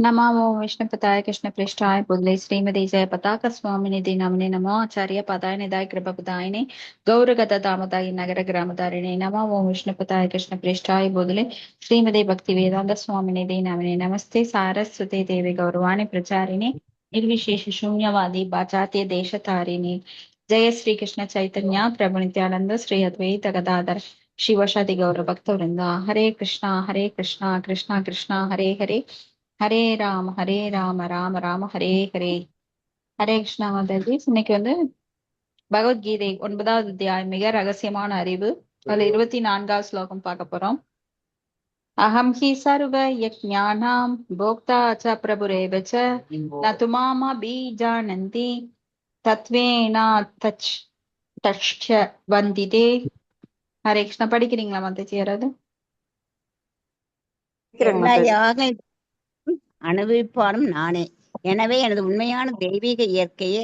नमो विष्णुपताय कृष्णपृष्ठाय बुद्धे श्रीमती जय पताका स्वामिनिधि नमने नमो आचार्य पदाय निधाय कृपपदायिने गौरगत दामोदाय नगर ग्रामधारिणे नमो ओम विष्णुपताय कृष्णपृष्ठाय बुद्धे श्रीमती भक्ति वेदांत स्वामिनिधि नमने नमस्ते सारस्वती देवी गौरवाणी प्रचारिणे निर्विशेष शून्यवादी पाचात्य देशतारिणे जय श्री कृष्ण चैतन्य प्रभु नित्यानंद श्री अद्वैत गदाधर शिवशादि गौर भक्त वृंदा हरे कृष्णा कृष्णा कृष्णा हरे हरे ஹரே ராம ராம ராம ஹரே ஹரே. ஹரே கிருஷ்ணா மாதாஜி. இன்னைக்கு பகவத்கீதை 9வது அத்தியாயம் மிக ரகசியமான அறிவு. அதுல 24வது ஸ்லோகம் பார்க்க போறோம். அகம் ஹி சர்வ யஜ்ஞானாம் போக்தா ச பிரபுரேவ ச ந து மாம் அபிஜானந்தி தத்வேனா தச் தச்ய வந்திதே. ஹரே கிருஷ்ணா. படிக்கிறீங்களா மாதாஜி யாராவது? எல்லா யாக அனுபவிப்பானும் நானே. எனவே எனது உண்மையான தெய்வீக இயற்கையை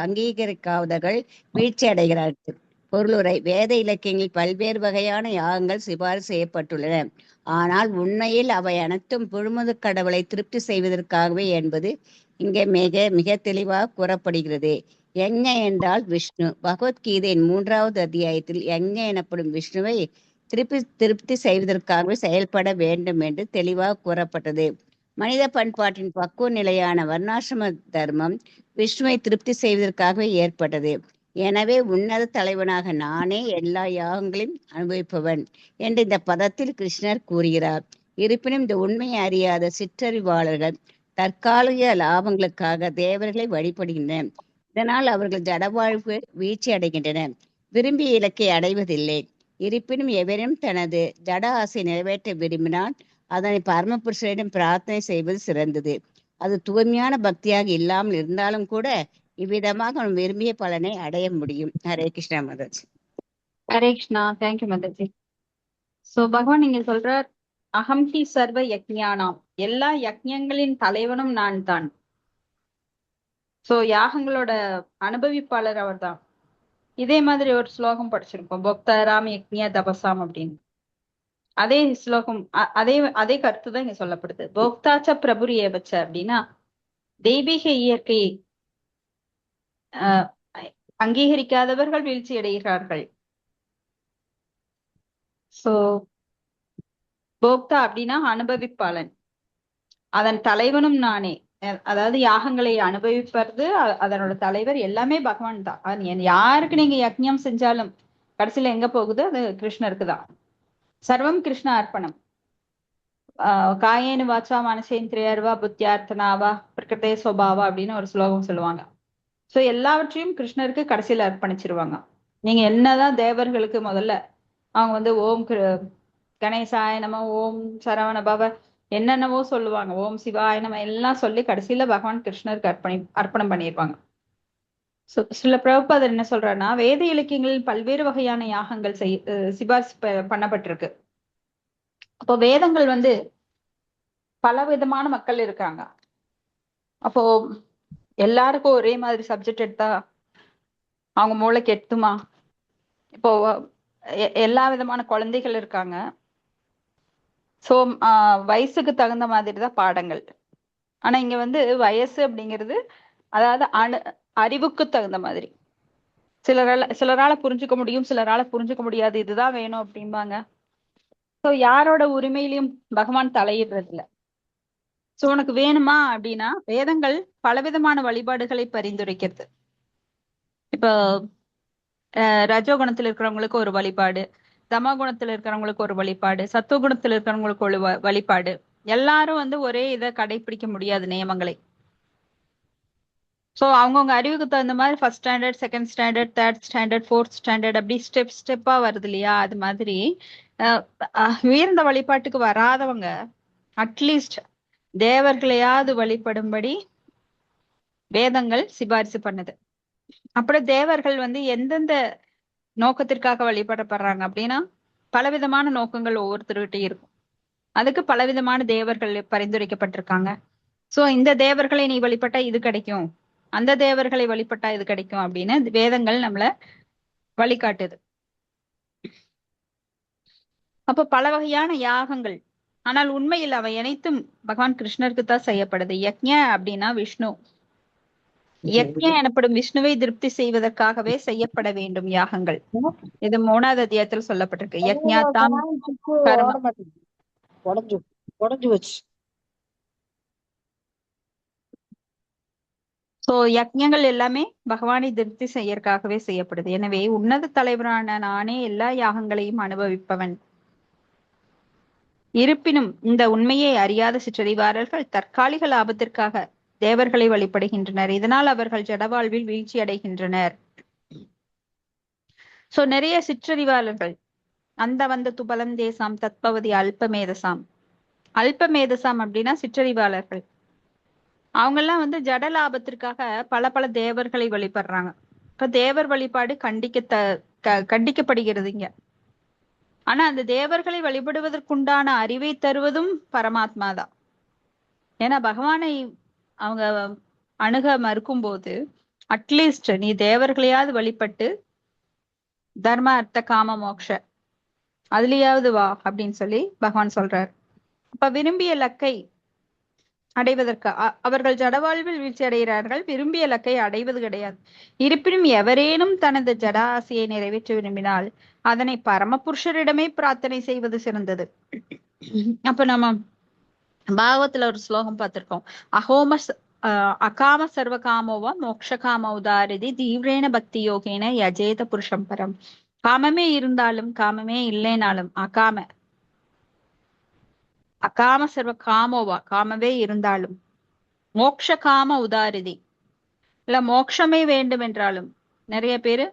அங்கீகரிக்காதவர்கள் வீழ்ச்சி அடைகிறார்கள். பொருளுரை: வேத இலக்கியங்களில் பல்வேறு வகையான யாகங்கள் சிபாரிசு செய்யப்பட்டுள்ளன. ஆனால் உண்மையில் அவை அனைத்தும் புழுமுது கடவுளை திருப்தி செய்வதற்காகவே என்பது இங்கே மிக மிக தெளிவாக கூறப்படுகிறது. யக்ஞ என்றால் விஷ்ணு. பகவத்கீதையின் 3வது அத்தியாயத்தில் யக்ஞ எனப்படும் விஷ்ணுவை திருப்தி செய்வதற்காகவே செயல்பட வேண்டும் என்று தெளிவாக கூறப்பட்டது. மனித பண்பாட்டின் பக்குவ நிலையான வர்ணாசிரம தர்மம் விஷ்ணுவை திருப்தி செய்வதற்காகவே ஏற்பட்டது. எனவே உன்னத தலைவனாக நானே எல்லா யாகங்களையும் அனுபவிப்பவன் என்று இந்த பதத்தில் கிருஷ்ணர் கூறுகிறார். இருப்பினும் இந்த உண்மையை அறியாத சிற்றறிவாளர்கள் தற்காலிக லாபங்களுக்காக தேவர்களை வழிபடுகின்றனர். இதனால் அவர்கள் ஜடவாழ்வு வீழ்ச்சி அடைகின்றனர், விரும்பிய இலக்கை அடைவதில்லை. இருப்பினும் எவரும் தனது ஜட ஆசை நிறைவேற்ற விரும்பினால் அதனை பரமபுருஷரிடம் பிரார்த்தனை செய்வது சிறந்தது. அது தூய்மையான பக்தியாக இல்லாமல் இருந்தாலும் கூட இவ்விதமாக அவன் விரும்பிய பலனை அடைய முடியும். ஹரே கிருஷ்ணா மாதாஜி. ஹரே கிருஷ்ணா. தேங்க்யூ மாதாஜி. சோ பகவான் நீங்க சொல்றார், அகம் ஹி சர்வ யக்ஞானாம், எல்லா யக்ஞங்களின் தலைவனும் நான் தான். சோ யாகங்களோட அனுபவிப்பாளர் அவர் தான். இதே மாதிரி ஒரு ஸ்லோகம் படிச்சிருக்கோம், பொக்தாராம் யக்ஞ தபசாம் அப்படின்னு. அதே ஸ்லோகம் அதே அதே கருத்து தான் இங்க சொல்லப்படுது. போக்தாச்ச பிரபுரி ஏவச்ச அப்படின்னா தெய்வீக இயற்கையை அங்கீகரிக்காதவர்கள் வீழ்ச்சி அடைகிறார்கள். சோ போக்தா அப்படின்னா அனுபவிப்பாளன், அதன் தலைவனும் நானே. அதாவது யாகங்களை அனுபவிப்பது அதனோட தலைவர் எல்லாமே பகவான் தான். யாருக்கு நீங்க யக்ஞம் செஞ்சாலும் கடைசியில எங்க போகுது? அது கிருஷ்ணருக்கு தான். சர்வம் கிருஷ்ண அர்ப்பணம். காயேனு வாச்சா மனசேந்திரியர்வா புத்தியார்த்தனாவா பிரகிருதே சுபாவா அப்படின்னு ஒரு ஸ்லோகம் சொல்லுவாங்க. சோ எல்லாவற்றையும் கிருஷ்ணருக்கு கடைசியில அர்ப்பணிச்சிருவாங்க. நீங்க என்னதான் தேவர்களுக்கு முதல்ல அவங்க ஓம் கணேசாய நம, ஓம் சரவண பவ, என்னென்னவோ சொல்லுவாங்க, ஓம் சிவாய நம எல்லாம் சொல்லி கடைசியில பகவான் கிருஷ்ணருக்கு அர்ப்பணம் பண்ணியிருப்பாங்க. சில பிரபுபாதர் என்ன சொல்றாருன்னா, வேத இலக்கியங்களில் பல்வேறு வகையான யாகங்கள் சிபாரிசு பண்ணப்பட்டிருக்கு. அப்போ வேதங்கள் பல விதமான மக்கள் இருக்காங்க. அப்போ எல்லாருக்கும் ஒரே மாதிரி சப்ஜெக்ட் எடுத்தா அவங்க மூளைக்கு எட்டுமா? இப்போ எல்லா விதமான குழந்தைகள் இருக்காங்க. சோ வயசுக்கு தகுந்த மாதிரி தான் பாடங்கள். ஆனா இங்க வயசு அப்படிங்கிறது அதாவது அறிவுக்கு தகுந்த மாதிரி. சிலரால புரிஞ்சுக்க முடியும், சிலரால புரிஞ்சுக்க முடியாது. இதுதான் வேணும் அப்படிம்பாங்க. சோ யாரோட உரிமையிலையும் பகவான் தலையிடுறது இல்ல. சோ உனக்கு வேணுமா அப்படின்னா வேதங்கள் பலவிதமான வழிபாடுகளை பரிந்துரைக்கிறது. இப்போ ரஜோகுணத்துல இருக்கிறவங்களுக்கு ஒரு வழிபாடு, தமோ குணத்துல இருக்கிறவங்களுக்கு ஒரு வழிபாடு, சத்துவ குணத்துல இருக்கிறவங்களுக்கு ஒரு வழிபாடு. எல்லாரும் ஒரே இதை கடைபிடிக்க முடியாது நியமங்களை. சோ அவங்கவுங்க அறிவுக்கு தகுந்த மாதிரி first standard, second standard, third standard, fourth standard அப்படி ஸ்டெப்பா வருது இல்லையா? அது மாதிரி உயர்ந்த வழிபாட்டுக்கு வராதவங்க அட்லீஸ்ட் தேவர்களையாவது வழிபடும்படி வேதங்கள் சிபாரிசு பண்ணுது. அப்புறம் தேவர்கள் எந்தெந்த நோக்கத்திற்காக வழிபடப்படுறாங்க அப்படின்னா பலவிதமான நோக்கங்கள் ஒவ்வொருத்தருகிட்ட இருக்கும். அதுக்கு பலவிதமான தேவர்கள் பரிந்துரைக்கப்பட்டிருக்காங்க. சோ இந்த தேவர்களை நீ வழிபட்டா இது கிடைக்கும், அந்த தேவர்களை வழிபட்டா இது கிடைக்கும் அப்படின்னு வேதங்கள் நம்மள வழிகாட்டுது. அப்ப பல வகையான யாகங்கள் ஆனால் உண்மையில் அவை அனைத்தும் பகவான் கிருஷ்ணருக்கு தான் செய்யப்படுது. யக்ஞ அப்படின்னா விஷ்ணு. யக்ஞ எனப்படும் விஷ்ணுவை திருப்தி செய்வதற்காகவே செய்யப்பட வேண்டும் யாகங்கள். இது 3வது அத்தியாயத்தில் சொல்லப்பட்டிருக்கு. யக்ஞாத்தாம் கர்ம. ஓட மாட்டேங்குது. உடஞ்சு வச்சு. சோ யக்ஞங்கள் எல்லாமே பகவானை திருப்தி செய்யறதுக்காகவே செய்யப்படுது. எனவே உன்னத தலைவரான நானே எல்லா யாகங்களையும் அனுபவிப்பவன். இருப்பினும் இந்த உண்மையை அறியாத சிற்றறிவாளர்கள் தற்காலிக லாபத்திற்காக தேவர்களை வழிபடுகின்றனர். இதனால் அவர்கள் ஜடவாழ்வில் வீழ்ச்சி அடைகின்றனர். சோ நிறைய சிற்றறிவாளர்கள் அந்த வந்த துபலம் தேசாம் தத்பவதி அல்பமேதசாம். அல்பமேதசாம் அப்படின்னா சிற்றறிவாளர்கள். அவங்க எல்லாம் வந்து ஜட லாபத்திற்காக பல பல தேவர்களை வழிபடுறாங்க. இப்ப தேவர் வழிபாடு கண்டிக்கப்படுகிறது இங்க. ஆனா அந்த தேவர்களை வழிபடுவதற்குண்டான அறிவை தருவதும் பரமாத்மா தான். ஏன்னா பகவானை அவங்க அணுக மறுக்கும் போது அட்லீஸ்ட் நீ தேவர்களையாவது வழிபட்டு தர்ம அர்த்த காம மோக்ஷ அதுலயாவது வா அப்படின்னு சொல்லி பகவான் சொல்றார். அப்ப விரும்பிய இலக்கை அடைவதற்கு அவர்கள் ஜடவாழ்வில் வீழ்ச்சி அடைகிறார்கள். விரும்பிய இலக்கை அடைவது கிடையாது. இருப்பினும் எவரேனும் தனது ஜட ஆசையை நிறைவேற்ற விரும்பினால் அதனை பரமபுருஷரிடமே பிரார்த்தனை செய்வது சிறந்தது. அப்ப நம்ம பாகவத்துல ஒரு ஸ்லோகம் பார்த்திருக்கோம். அகாம சர்வ காமோவா மோக்ஷ காம உதாரிதி தீவிரேன பக்தி யோகேன யஜேத புருஷம் பரம். காமமே இருந்தாலும் காமமே இல்லைனாலும் அகாம சர்வ காமோவா காமவே இருந்தாலும் மோக்ஷ காம உதாரிதி இல்ல மோட்சமே வேண்டும் என்றாலும் நிறைய பேரு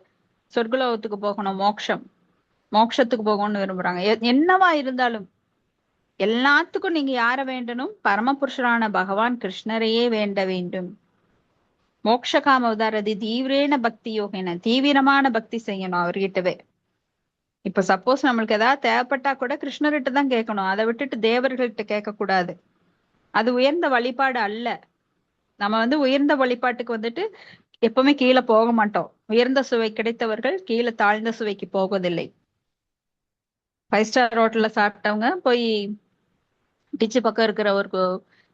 சொர்க்கலோகத்துக்கு போகணும், மோட்சத்துக்கு போகணும்னு விரும்புறாங்க. என்னவா இருந்தாலும் எல்லாத்துக்கும் நீங்க யார வேண்டணும்? பரமபுருஷரான பகவான் கிருஷ்ணரையே வேண்ட வேண்டும். மோக்ஷ காம உதாரதி தீவிரேன பக்தி யோகேன தீவிரமான பக்தி செய்யணும் அவர்கிட்டவே. இப்ப சப்போஸ் நம்மளுக்கு ஏதாவது தேவைப்பட்டா கூட கிருஷ்ணர்கிட்ட தான் கேட்கணும். அதை விட்டுட்டு தேவர்கள்ட்ட கேட்க கூடாது. அது உயர்ந்த வழிபாடு அல்ல. நம்ம வந்து உயர்ந்த வழிபாட்டுக்கு வந்துட்டு எப்பவுமே கீழே போக மாட்டோம். உயர்ந்த சுவை கிடைத்தவர்கள் கீழே தாழ்ந்த சுவைக்கு போவதில்லை. 5 ஸ்டார் ஹோட்டல்ல சாப்பிட்டவங்க போய் டிச்சு பக்கம் இருக்கிற ஒரு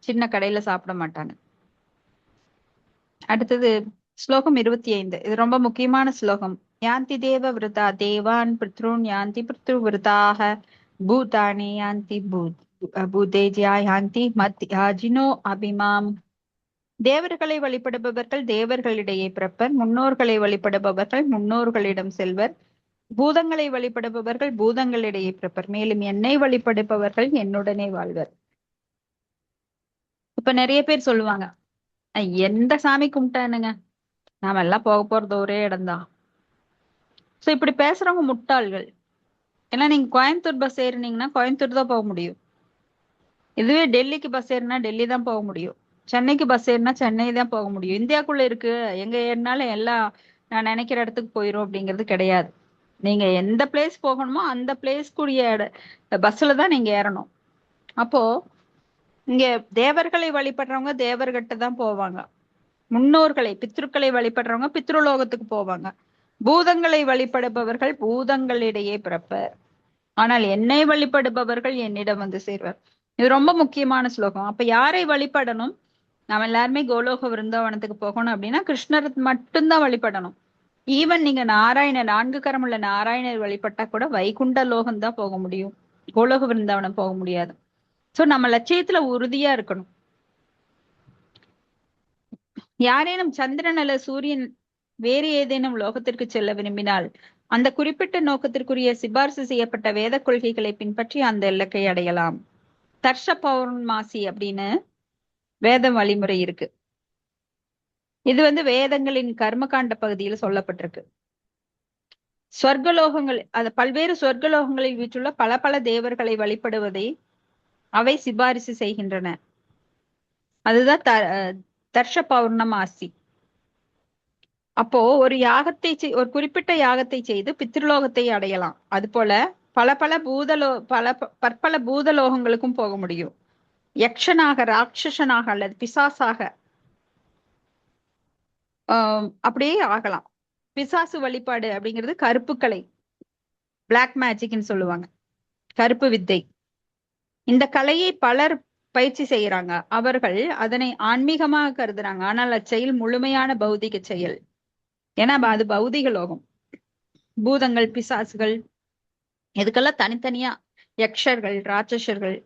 சின்ன கடையில சாப்பிட மாட்டாங்க. அடுத்தது ஸ்லோகம் 25. இது ரொம்ப முக்கியமான ஸ்லோகம். யாந்தி தேவ விருதா தேவான் பித்ருன் யாந்தி பித்ரு விருதாக பூதானி யாந்தி பூதேஜியா யாந்தி மத்யாஜினோ அபிமாம். தேவர்களை வழிபடுபவர்கள் தேவர்களிடையே பிறப்பர். முன்னோர்களை வழிபடுபவர்கள் முன்னோர்களிடம் செல்வர். பூதங்களை வழிபடுபவர்கள் பூதங்களிடையே பிறப்பர். மேலும் என்னை வழிபடுபவர்கள் என்னுடனே வாழ்வர். இப்ப நிறைய பேர் சொல்லுவாங்க, எந்த சாமி கும்பிட்டானுங்க, நாம எல்லாம் போக போறது ஒரே இடம்தான். சோ இப்படி பேசுறவங்க முட்டாள்கள். ஏன்னா நீங்க கோயம்புத்தூர் பஸ் ஏறினீங்கன்னா கோயம்புத்தூர் தான் போக முடியும். இதுவே டெல்லிக்கு பஸ் ஏறினா டெல்லி தான் போக முடியும். சென்னைக்கு பஸ் ஏறினா சென்னை தான் போக முடியும். இந்தியாக்குள்ள இருக்கு, எங்க ஏறினாலும் எல்லாம் நான் நினைக்கிற இடத்துக்கு போயிரும் அப்படிங்கிறது கிடையாது. நீங்க எந்த பிளேஸ் போகணுமோ அந்த பிளேஸ்க்குரிய பஸ்ல தான் நீங்க ஏறணும். அப்போ இங்க தேவர்களை வழிபடுறவங்க தேவர்கிட்ட தான் போவாங்க. முன்னோர்களை பித்ருக்களை வழிபடுறவங்க பித்ருலோகத்துக்கு போவாங்க. பூதங்களை வழிபடுபவர்கள் பூதங்களிடையே பிறப்பர். ஆனால் என்னை வழிபடுபவர்கள் என்னிடம் வந்து சேர்வர். இது ரொம்ப முக்கியமான ஸ்லோகம். அப்ப யாரை வழிபடணும்? நம்ம எல்லாருமே கோலோக விருந்தாவனத்துக்கு போகணும் அப்படின்னா கிருஷ்ணர் மட்டும்தான் வழிபடணும். ஈவன் நீங்க நாராயணர் 4 கரமுள்ள நாராயணர் வழிபட்டா கூட வைகுண்ட லோகம் தான் போக முடியும், கோலோக விருந்தாவனம் போக முடியாது. சோ நம்ம லட்சியத்துல உறுதியா இருக்கணும். யாரேனும் சந்திரன் அல்ல சூரியன் வேறு ஏதேனும் லோகத்திற்கு செல்ல விரும்பினால் அந்த குறிப்பிட்ட நோக்கத்திற்குரிய சிபார்சு செய்யப்பட்ட வேத கொள்கைகளை பின்பற்றி அந்த இலக்கை அடையலாம். தர்ஷ பௌர்ணமாசி அப்படின்னு வேத வழிமுறை இருக்கு. இது வந்து வேதங்களின் கர்மகாண்ட பகுதியில் சொல்லப்பட்டிருக்கு. சொர்க்கலோகங்கள் பல்வேறு சொர்க்கலோகங்களில் வீற்றுள்ள பல பல தேவர்களை வழிபடுவதை அவை சிபாரிசு செய்கின்றன. அதுதான் தர்ஷ பௌர்ணமாசி. அப்போ ஒரு குறிப்பிட்ட யாகத்தை செய்து பித்ருலோகத்தை அடையலாம். அது போல பற்பல பூதலோகங்களுக்கும் போக முடியும். யக்ஷனாக, ராட்சசனாக அல்லது பிசாசாக அப்படியே ஆகலாம். பிசாசு வழிபாடு அப்படிங்கிறது கருப்பு கலை, பிளாக் மேஜிக்னு சொல்லுவாங்க, கருப்பு வித்தை. இந்த கலையை பலர் பயிற்சி செய்யறாங்க. அவர்கள் அதனை ஆன்மீகமாக கருதுறாங்க. ஆனால் அச்செயல் முழுமையான பௌதிக செயல். ஏன்னா அது பௌதிக லோகம். பூதங்கள், பிசாசுகள், இதுக்கெல்லாம் தனித்தனியா யக்ஷர்கள், ராட்சசர்கள்,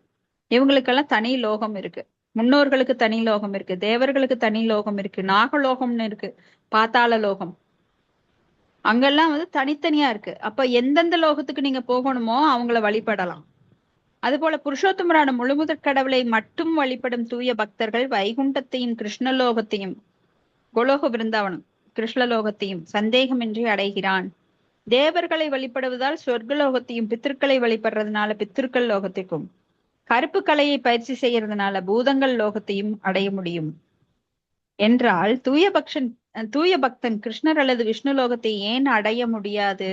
இவங்களுக்கெல்லாம் தனி லோகம் இருக்கு. முன்னோர்களுக்கு தனி லோகம் இருக்கு, தேவர்களுக்கு தனி லோகம் இருக்கு, நாகலோகம்னு இருக்கு, பாத்தாள லோகம், அங்கெல்லாம் வந்து தனித்தனியா இருக்கு. அப்ப எந்தெந்த லோகத்துக்கு நீங்க போகணுமோ அவங்கள வழிபடலாம். அது போல புருஷோத்தமரான முழுமுதற் கடவுளை மட்டும் வழிபடும் தூய பக்தர்கள் வைகுண்டத்தையும் கிருஷ்ணலோகத்தையும், கோலோக பிருந்தாவனம் கிருஷ்ணலோகத்தையும் சந்தேகமின்றி அடைகிறான். தேவர்களை வழிபடுவதால் சொர்க்கலோகத்தையும், பித்திருக்களை வழிபடுறதுனால பித்திருக்கள் லோகத்திற்கும், கருப்பு கலையை பயிற்சி செய்யறதுனால பூதங்கள் லோகத்தையும் அடைய முடியும் என்றால் தூய பக்தன் கிருஷ்ணர் அல்லது விஷ்ணு லோகத்தை ஏன் அடைய முடியாது?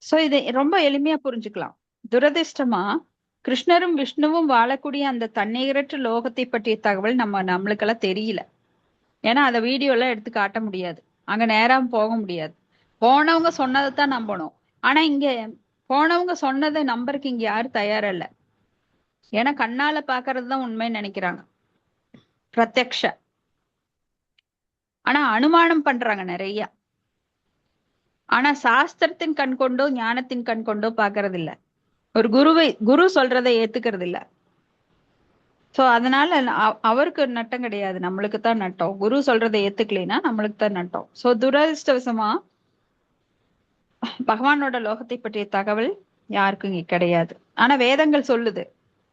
சோ இதை ரொம்ப எளிமையா புரிஞ்சுக்கலாம். துரதிர்ஷ்டமா கிருஷ்ணரும் விஷ்ணுவும் வாழக்கூடிய அந்த தன்னிகரற்ற லோகத்தை பற்றிய தகவல் நம்மளுக்கெல்லாம் தெரியல. ஏன்னா அதை வீடியோல எடுத்து காட்ட முடியாது, அங்க நேரம் போக முடியாது. போனவங்க சொன்னதைத்தான் நம்பணும். ஆனா இங்க போனவங்க சொன்னதை நம்பருக்கு இங்க யாரும் தயாரா இல்ல. ஏன்னா கண்ணால பாக்குறதுதான் உண்மைன்னு நினைக்கிறாங்க, பிரத்யக்ஷ. ஆனா அனுமானம் பண்றாங்க நிறைய. ஆனா சாஸ்திரத்தின் கண் கொண்டோ ஞானத்தின் கண் கொண்டோ பாக்குறது இல்ல. ஒரு குரு சொல்றதை ஏத்துக்கிறது இல்ல. சோ அதனால அவருக்கு நட்டம் கிடையாது, நம்மளுக்கு தான் நட்டம். குரு சொல்றதை ஏத்துக்கலைன்னா நம்மளுக்கு தான் நட்டம். சோ துரதிருஷ்டவசமா பகவானோட லோகத்தை பற்றிய தகவல் யாருக்கும் இங்க கிடையாது. ஆனா வேதங்கள் சொல்லுது.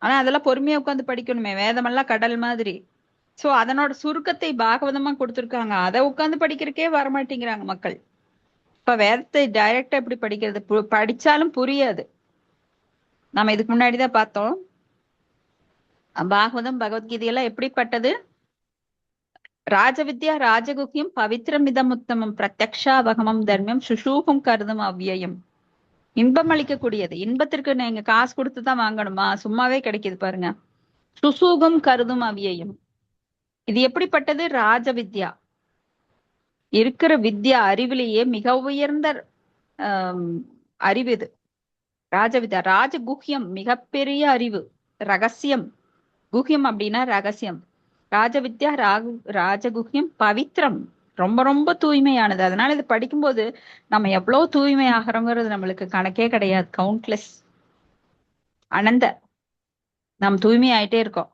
ஆனா அதெல்லாம் பொறுமையா உட்காந்து படிக்கணுமே, வேதமெல்லாம் கடல் மாதிரி. சோ அதனோட சுருக்கத்தை பாகவதமா கொடுத்திருக்காங்க, அதை உட்காந்து படிக்கிறக்கே வரமாட்டேங்கிறாங்க மக்கள். இப்ப வேதத்தை டைரக்டா எப்படி படிக்கிறது? படிச்சாலும் புரியாது. நம்ம இதுக்கு முன்னாடிதான் பார்த்தோம், பாகவதம் பகவத்கீதையெல்லாம் எப்படிப்பட்டது? ராஜவித்யா ராஜகுக்கியம் பவித்ரம் இதமுத்தமம் பிரத்யக்ஷாவகமம் தர்மியம் சுஷூகம் கருதும் அவ்வியம். இன்பம் அளிக்கக்கூடியது. இன்பத்திற்கு நீங்க காசு கொடுத்துதான் வாங்கணுமா? சும்மாவே கிடைக்குது பாருங்க. சுசூகம் கருதும் அவ்வியம். இது எப்படிப்பட்டது? ராஜவித்யா, இருக்கிற வித்யா அறிவிலேயே மிக உயர்ந்த அறிவு இது. ராஜவித்யா. ராஜகுஹ்யம் மிகப்பெரிய அறிவு, ரகசியம். குஹ்யம் அப்படின்னா ரகசியம். ராஜவித்யா ராஜகுஹ்யம் பவித்ரம், ரொம்ப ரொம்ப தூய்மையானது. அதனால இது படிக்கும்போது நம்ம எவ்வளவு தூய்மை ஆகிறோங்கிறது நம்மளுக்கு கணக்கே கிடையாது. கவுண்ட்லெஸ், அனந்த நாம் தூய்மை ஆயிட்டே இருக்கோம்.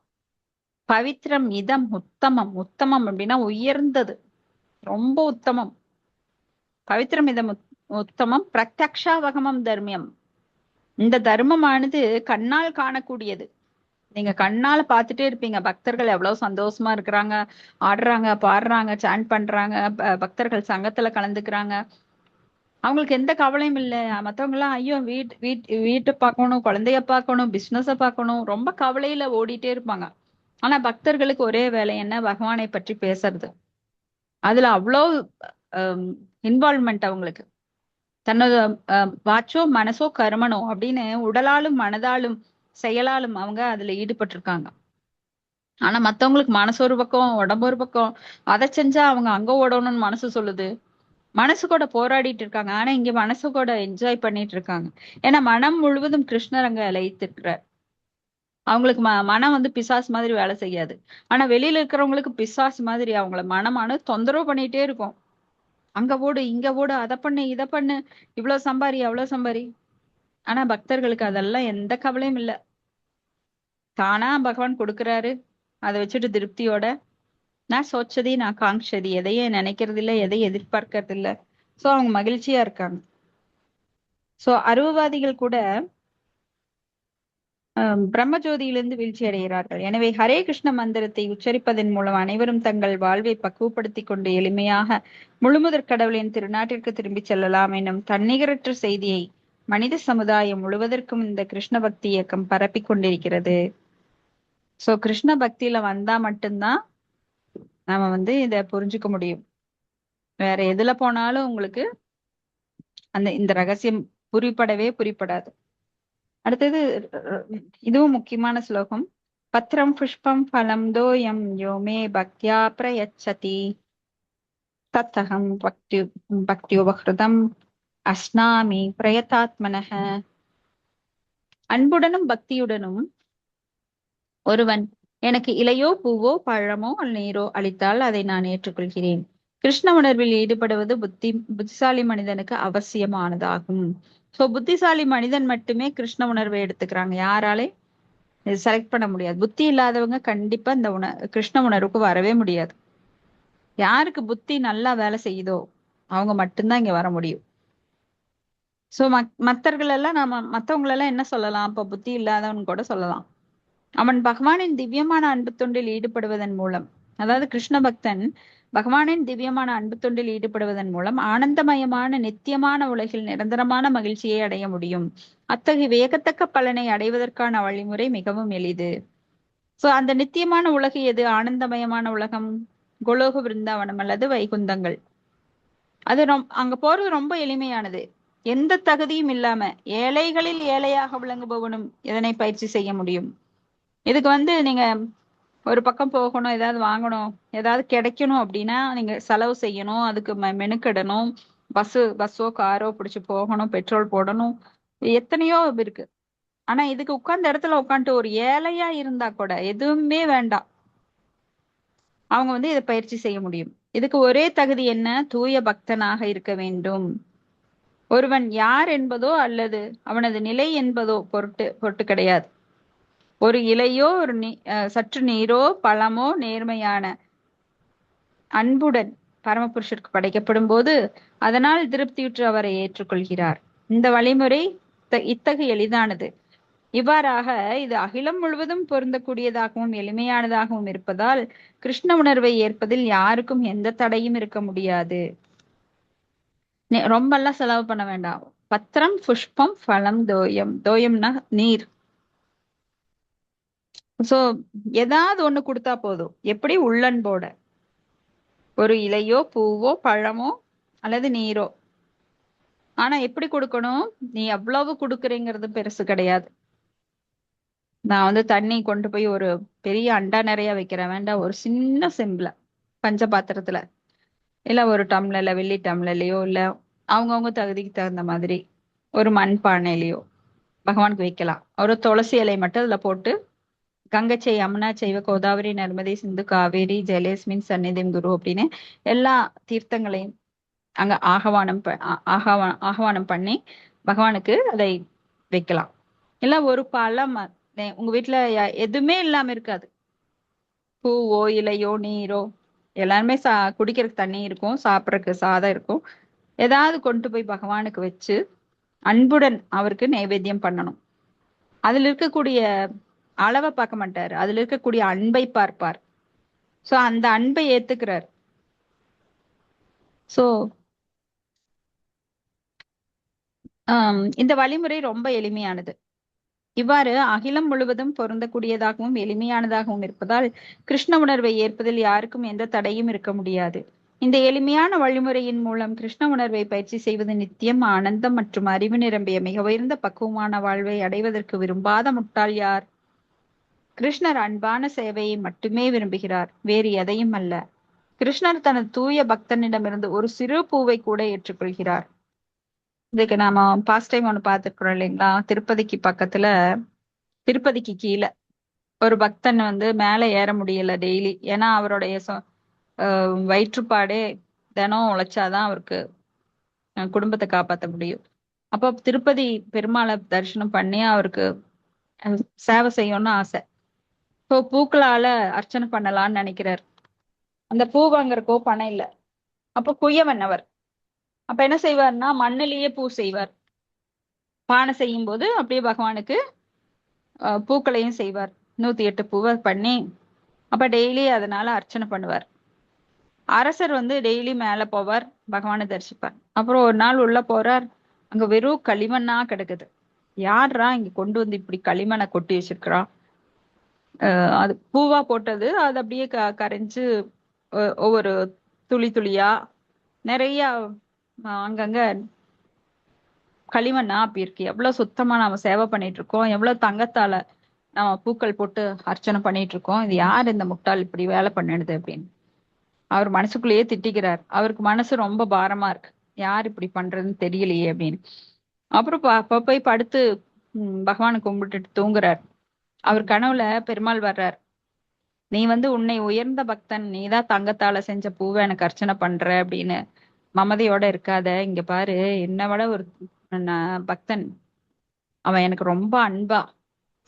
பவித்ரம் இதம் உத்தமம். உத்தமம் அப்படின்னா உயர்ந்தது, ரொம்ப உத்தமம். பவித்ரம் இதம் உத்தமம் பிரத்யக்ஷாவகமம் தர்மியம். இந்த தர்மமானது கண்ணால் காணக்கூடியது. நீங்க கண்ணால பாத்துட்டே இருப்பீங்க. பக்தர்கள் எவ்வளவு சந்தோஷமா இருக்கிறாங்க, ஆடுறாங்க, பாடுறாங்க, சாண்ட் பண்றாங்க, பக்தர்கள் சங்கத்துல கலந்துக்கிறாங்க. அவங்களுக்கு எந்த கவலையும் இல்லை. மத்தவங்க எல்லாம் ஐயோ வீட்டை பார்க்கணும், குழந்தைய பார்க்கணும், பிசினஸ பார்க்கணும், ரொம்ப கவலையில ஓடிட்டே இருப்பாங்க. ஆனா பக்தர்களுக்கு ஒரே வேலை என்ன? பகவானை பற்றி பேசுறது. அதுல அவ்வளோ இன்வால்வ்மெண்ட் அவங்களுக்கு. தன்னோட வாச்சோ மனசோ கர்மனோ அப்படின்னு உடலாலும் மனதாலும் செயலாலும் அவங்க அதுல ஈடுபட்டு இருக்காங்க. ஆனா மத்தவங்களுக்கு மனசு ஒரு பக்கம், உடம்பு ஒரு பக்கம். அதை செஞ்சா அவங்க அங்க ஓடணும்னு மனசு சொல்லுது. மனசு கூட போராடிட்டு இருக்காங்க. ஆனா இங்க மனசு கூட என்ஜாய் பண்ணிட்டு இருக்காங்க. ஏன்னா மனம் முழுவதும் கிருஷ்ணர் அங்க லயித்திருக்கிறார். அவங்களுக்கு மனம் வந்து பிசாசு மாதிரி வேலை செய்யாது. ஆனா வெளியில இருக்கிறவங்களுக்கு பிசாசு மாதிரி அவங்கள மனமானது தொந்தரவு பண்ணிட்டே இருக்கும். அங்க ஓடு, இங்க ஓடு, அதை பண்ணு, இதை பண்ணு, இவ்வளவு சம்பாரி, அவ்வளவு சம்பாரி. ஆனா பக்தர்களுக்கு அதெல்லாம் எந்த கவலையும் இல்ல. தானா பகவான் கொடுக்குறாரு, அதை வச்சுட்டு திருப்தியோட நான் சோச்சதி நான் காங்ஷதி, எதையும் நினைக்கிறது இல்லை, எதையும் எதிர்பார்க்கறது இல்லை. சோ அவங்க மகிழ்ச்சியா இருக்காங்க. சோ அருவவாதிகள் கூட பிரம்மஜோதியிலிருந்து வீழ்ச்சி அடைகிறார்கள். எனவே ஹரே கிருஷ்ண மந்திரத்தை உச்சரிப்பதன் மூலம் அனைவரும் தங்கள் வாழ்வை பக்குவப்படுத்திக் கொண்டு எளிமையாக முழுமுதற் கடவுளின் திருநாட்டிற்கு திரும்பி செல்லலாம் எனும் தன்னிகரற்ற செய்தியை மனித சமுதாயம் முழுவதற்கும் இந்த கிருஷ்ண பக்தி இயக்கம் பரப்பிக் கொண்டிருக்கிறது. சோ கிருஷ்ண பக்தியில வந்தா மட்டும்தான் நாம வந்து இத புரிஞ்சுக்க முடியும். வேற எதுல போனாலும் உங்களுக்கு இந்த ரகசியம் புரிப்படாது. அடுத்தது இதுவும் முக்கியமான ஸ்லோகம். பத்ரம் புஷ்பம் பலம் தோயம் யோமே பக்தியா பிரயச்சதி தத்தகம் பக்தியோபகிருதம் அஸ்னாமி பிரயதாத்மனஹ. அன்புடனும் பக்தியுடனும் ஒருவன் எனக்கு இலையோ பூவோ பழமோ நீரோ அளித்தால் அதை நான் ஏற்றுக்கொள்கிறேன். கிருஷ்ண உணர்வில் ஈடுபடுவது புத்திசாலி மனிதனுக்கு அவசியமானதாகும். சோ புத்திசாலி மனிதன் மட்டுமே கிருஷ்ண உணர்வை எடுத்துக்கிறாங்க. யாராலே செலக்ட் பண்ண முடியாது. புத்தி இல்லாதவங்க கண்டிப்பா இந்த கிருஷ்ண உணர்வுக்கு வரவே முடியாது. யாருக்கு புத்தி நல்லா வேலை செய்யுதோ அவங்க மட்டும்தான் இங்க வர முடியும். சோ மத்தவர்கள் எல்லாம் மத்தவங்களெல்லாம் என்ன சொல்லலாம்? அப்ப புத்தி இல்லாதவன் கூட சொல்லலாம். அவன் பகவானின் திவ்யமான அன்பு தொண்டில் ஈடுபடுவதன் மூலம், அதாவது கிருஷ்ண பக்தன் பகவானின் திவ்யமான அன்பு தொண்டில் ஈடுபடுவதன் மூலம் ஆனந்தமயமான நித்தியமான உலகில் நிரந்தரமான மகிழ்ச்சியை அடைய முடியும். அத்தகைய வியக்கத்தக்க பலனை அடைவதற்கான வழிமுறை மிகவும் எளிது. சோ அந்த நித்தியமான உலகு எது? ஆனந்தமயமான உலகம், கோலோக விருந்தாவனம் அல்லது வைகுந்தங்கள். அது அங்க போறது ரொம்ப எளிமையானது. எந்த தகுதியும் இல்லாம ஏழைகளில் ஏழையாக விளங்குபவனும் இதனை பயிற்சி செய்ய முடியும். இதுக்கு நீங்க ஒரு பக்கம் போகணும், ஏதாவது வாங்கணும், ஏதாவது கிடைக்கணும் அப்படின்னா நீங்க செலவு செய்யணும், அதுக்கு மெனுக்கிடணும், பஸ்ஸோ காரோ பிடிச்சு போகணும், பெட்ரோல் போடணும், எத்தனையோ இருக்கு. ஆனா இதுக்கு உட்கார்ந்த இடத்துல உட்காந்துட்டு ஒரு ஏழையா இருந்தா கூட எதுவுமே வேண்டாம், அவங்க இதை பயிற்சி செய்ய முடியும். இதுக்கு ஒரே தகுதி என்ன? தூய பக்தனாக இருக்க வேண்டும். ஒருவன் யார் என்பதோ அல்லது அவனது நிலை என்பதோ பொருட்டு கிடையாது. ஒரு இலையோ ஒரு சற்று நீரோ பழமோ நேர்மையான அன்புடன் பரமபுருஷருக்கு படைக்கப்படும் போது அதனால் திருப்தியுற்று அவரை ஏற்றுக்கொள்கிறார். இந்த வழிமுறை இத்தகைய எளிதானது. இவ்வாறாக இது அகிலம் முழுவதும் பொருந்தக்கூடியதாகவும் எளிமையானதாகவும் இருப்பதால் கிருஷ்ண உணர்வை ஏற்பதில் யாருக்கும் எந்த தடையும் இருக்க முடியாது. ரொம்ப எல்லாம் செலவு பண்ண வேண்டாம். பத்திரம் புஷ்பம் பழம் தோயம். தோயம்னா நீர். சோ ஏதாவது ஒண்ணு கொடுத்தா போதும். எப்படி? உள்ளன்போட. ஒரு இலையோ பூவோ பழமோ அல்லது நீரோ. ஆனா எப்படி கொடுக்கணும்? நீ எவ்வளவு கொடுக்குறீங்கிறது பெருசு கிடையாது. நான் தண்ணி கொண்டு போய் ஒரு பெரிய அண்டா நிறைய வைக்கிறேன் வேண்டாம், ஒரு சின்ன செம்புல பஞ்ச பாத்திரத்துல இல்ல ஒரு டம்ளர்ல வெள்ளி டம்ளர்லயோ இல்ல அவங்கவுங்க தகுதிக்கு தகுந்த மாதிரி ஒரு மண் பானையிலயோ பகவானுக்கு வைக்கலாம். ஒரு துளசி இலை மட்டும் அதுல போட்டு கங்கச்சை யமுனா செய்வ கோதாவரி நர்மதை சிந்து காவேரி ஜெயலேஸ்மின் சந்நிதிம் குரு அப்படின்னு எல்லா தீர்த்தங்களையும் அங்க ஆகவானம் பண்ணி பகவானுக்கு அதை வைக்கலாம். இல்ல ஒரு பழம், உங்க வீட்டுல எதுவுமே இல்லாம இருக்காது, பூவோ இலையோ நீரோ, எல்லாருமே குடிக்கிறதுக்கு தண்ணி இருக்கும், சாப்பிடறதுக்கு சாதம் இருக்கும், ஏதாவது கொண்டு போய் பகவானுக்கு வச்சு அன்புடன் அவருக்கு நைவேத்தியம் பண்ணணும். அதுல இருக்கக்கூடிய அளவை பார்க்க மாட்டாரு, அதுல இருக்கக்கூடிய அன்பை பார்ப்பார். சோ அந்த அன்பை ஏத்துக்கிறார். சோ இந்த வழிமுறை ரொம்ப எளிமையானது. இவ்வாறு அகிலம் முழுவதும் பொருந்தக்கூடியதாகவும் எளிமையானதாகவும் இருப்பதால் கிருஷ்ண உணர்வை ஏற்பதில் யாருக்கும் எந்த தடையும் இருக்க முடியாது. இந்த எளிமையான வழிமுறையின் மூலம் கிருஷ்ண உணர்வை பயிற்சி செய்வது நித்தியம் ஆனந்தம் மற்றும் அறிவு நிரம்பிய மிக உயர்ந்த பக்குவமான வாழ்வை அடைவதற்கு விரும்பாத முட்டாள் யார்? கிருஷ்ணர் அன்பான சேவையை மட்டுமே விரும்புகிறார், வேறு எதையும் அல்ல. கிருஷ்ணர் தனது தூய பக்தனிடமிருந்து ஒரு சிறு பூவை கூட ஏற்றுக்கொள்கிறார். இதுக்கு நாம பாஸ்ட் டைம் ஒண்ணு பார்த்துருக்கிறோம் இல்லைங்களா? திருப்பதிக்கு பக்கத்துல, திருப்பதிக்கு கீழே ஒரு பக்தன் மேல ஏற முடியல டெய்லி. ஏன்னா அவருடைய வயிற்றுப்பாடே தினம் உழைச்சாதான் அவருக்கு குடும்பத்தை காப்பாற்ற முடியும். அப்போ திருப்பதி பெருமாளை தரிசனம் பண்ணி அவருக்கு சேவை செய்யணும்னு ஆசை. இப்போ பூக்களால அர்ச்சனை பண்ணலாம்னு நினைக்கிறார். அந்த பூ வாங்குறக்கோ பணம் இல்லை. அப்போ குயவன் அவர். அப்ப என்ன செய்வார்னா மண்ணிலேயே பூ செய்வார். பானை செய்யும் போது அப்படியே பகவானுக்கு பூக்களையும் செய்வார். 108 பூவை பண்ணி அப்ப டெய்லி அதனால அர்ச்சனை பண்ணுவார். அரசர் டெய்லி மேல போவார், பகவானை தரிசிப்பார். அப்புறம் ஒரு நாள் உள்ள போறார், அங்க வெறும் களிமண்ணா கிடக்குது. யாரா இங்க கொண்டு இப்படி களிமண்ணை கொட்டி வச்சிருக்கிறா? அது பூவா போட்டது, அது அப்படியே கரைஞ்சு ஒவ்வொரு துளி துளியா நிறைய அங்கங்க களிமண்ணா அப்படி இருக்கு. எவ்வளவு சுத்தமா நாம சேவை பண்ணிட்டு இருக்கோம், எவ்வளவு தங்கத்தால நம்ம பூக்கள் போட்டு அர்ச்சனை பண்ணிட்டு இருக்கோம். இது யார் இந்த முட்டாள் இப்படி வேலை பண்ணிடுது அப்படின்னு அவர் மனசுக்குள்ளேயே திட்டிக்கிறார். அவருக்கு மனசு ரொம்ப பாரமா இருக்கு, யார் இப்படி பண்றதுன்னு தெரியலையே அப்படின்னு. அப்புறம் போய் படுத்து பகவானை கும்பிட்டுட்டு தூங்குறார். அவர் கனவுல பெருமாள் வர்றார். நீ உன்னை உயர்ந்த பக்தன், நீதான் தங்கத்தால செஞ்ச பூவை எனக்கு அர்ச்சனை பண்ற அப்படின்னு மமதையோட இருக்காத, இங்க பாரு, என்னை விட ஒரு பக்தன், அவன் எனக்கு ரொம்ப அன்பா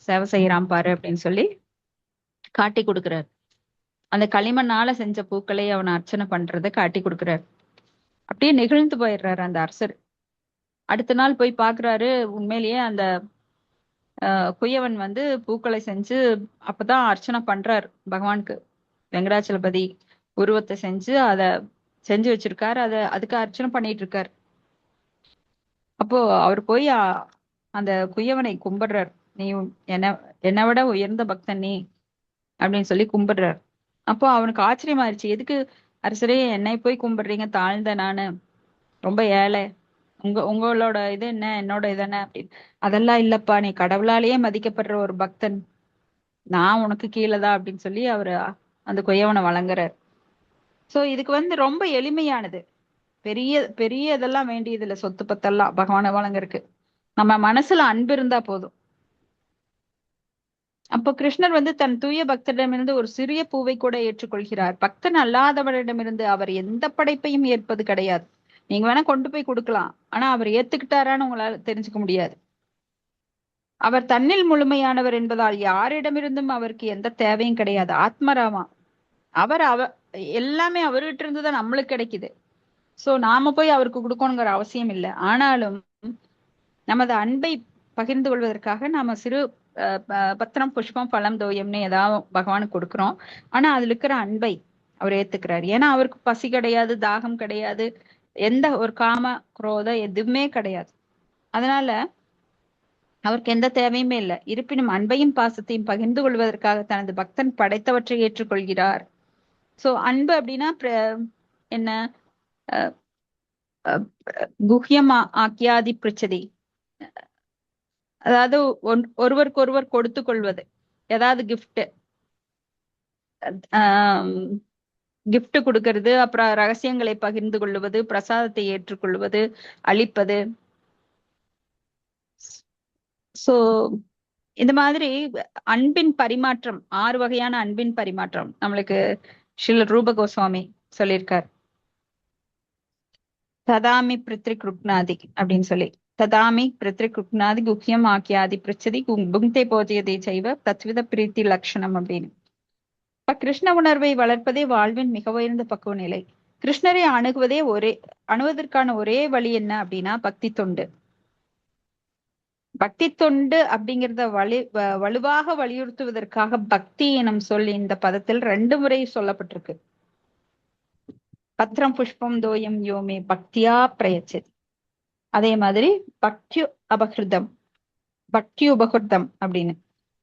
சேவை செய்யறான் பாரு அப்படின்னு சொல்லி காட்டி கொடுக்கிறார். அந்த களிமண்ணால செஞ்ச பூக்களை அவனை அர்ச்சனை பண்றதை காட்டி கொடுக்கிறார். அப்படியே நெகிழ்ந்து போயிடுறாரு அந்த அரசர். அடுத்த நாள் போய் பாக்குறாரு, உண்மையிலேயே அந்த குயவன் பூக்களை செஞ்சு அப்பதான் அர்ச்சனை பண்றாரு பகவானுக்கு. வெங்கடாச்சலபதி உருவத்தை செஞ்சு செஞ்சு வச்சிருக்காரு. அதுக்கு அர்ச்சனை பண்ணிட்டு இருக்காரு. அப்போ அவர் போய் அந்த குயவனை கும்பிடுறார். நீ என்னை விட உயர்ந்த பக்தன் நீ அப்படின்னு சொல்லி கும்பிடுறார். அப்போ அவனுக்கு ஆச்சரியமாயிருச்சு. எதுக்கு அரசரே என்னை போய் கும்பிடுறீங்க? தாழ்ந்த நானு ரொம்ப ஏழை, உங்களோட இது என்ன, என்னோட இது என்ன அப்படின்னு. அதெல்லாம் இல்லப்பா, நீ கடவுளாலேயே மதிக்கப்படுற ஒரு பக்தன், நான் உனக்கு கீழேதான் அப்படின்னு சொல்லி அவரு அந்த குயவனை வழங்குறார். சோ இதுக்கு ரொம்ப எளிமையானது. பெரிய பெரிய இதெல்லாம் வேண்டியது இல்ல. சொத்து பத்தெல்லாம் பகவானை வழங்குறதுக்கு நம்ம மனசுல அன்பு இருந்தா போதும். அப்போ கிருஷ்ணர் தன் தூய பக்தரிடமிருந்து ஒரு சிறிய பூவை கூட ஏற்றுக்கொள்கிறார். பக்தன் அல்லாதவரிடமிருந்து அவர் எந்த படைப்பையும் ஏற்பது கிடையாது. நீங்க வேணா கொண்டு போய் கொடுக்கலாம், ஆனா அவர் ஏத்துக்கிட்டாரான்னு உங்களால தெரிஞ்சுக்க முடியாது. அவர் தன்னில் முழுமையானவர் என்பதால் யாரிடமிருந்தும் அவருக்கு எந்த தேவையும் கிடையாது. ஆத்மராமா அவர் எல்லாமே அவர்கிட்ட இருந்துதான் நம்மளுக்கு கிடைக்குது. சோ நாம போய் அவருக்கு கொடுக்கணுங்கிற அவசியம் இல்லை. ஆனாலும் நமது அன்பை பகிர்ந்து கொள்வதற்காக நாம சிறு பத்திரம் புஷ்பம் பழம் தோயம்னு ஏதாவது பகவானுக்கு கொடுக்குறோம். ஆனா அதுல இருக்கிற அன்பை அவர் ஏத்துக்கிறாரு. ஏன்னா அவருக்கு பசி கிடையாது, தாகம் கிடையாது, எந்த ஒரு காம குரோத எதுவுமே கிடையாது. அதனால அவருக்கு எந்த தேவையுமே இல்லை. இருப்பினும் அன்பையும் பாசத்தையும் பகிர்ந்து கொள்வதற்காக தனது பக்தன் படைத்தவற்றை ஏற்றுக்கொள்கிறார். சோ அன்பு அப்படின்னா என்ன, குஹ்யம் ஆக்கியாதி பிரச்சதி, அதாவது ஒருவருக்கு ஒருவர் கொடுத்து கொள்வது. ஏதாவது கிஃப்ட் கொடுக்கறது, அப்புறம் ரகசியங்களை பகிர்ந்து கொள்வது, பிரசாதத்தை ஏற்றுக்கொள்வது, அளிப்பது. சோ இந்த மாதிரி அன்பின் பரிமாற்றம், 6 வகையான அன்பின் பரிமாற்றம் நம்மளுக்கு ஸ்ரீல ரூப கோஸ்வாமி சொல்லியிருக்கார். ததாமி பிருத்ரிக் ருக்னாதி அப்படின்னு சொல்லி, ததாமி பிருத்ரிக் ருக்னாதி குஹ்யம் ஆக்கியாதி பிரிச்சதி புங்தே போஜயதே செய்வ தத்வித பிரீத்தி லட்சணம் அப்படின்னு. இப்ப கிருஷ்ண உணர்வை வளர்ப்பதே வாழ்வின் மிக உயர்ந்த பக்குவ நிலை. கிருஷ்ணரை அணுவதற்கான ஒரே வழி என்ன அப்படின்னா பக்தி தொண்டு. பக்தி தொண்டு அப்படிங்கிறத வலுவாக வலியுறுத்துவதற்காக பக்தி எனும் சொல் இந்த பதத்தில் 2 முறை சொல்லப்பட்டிருக்கு. பத்திரம் புஷ்பம் தோயம் யோமே பக்தியா பிரயச்சதி. அதே மாதிரி பக்தி உபகிருதம் அப்படின்னு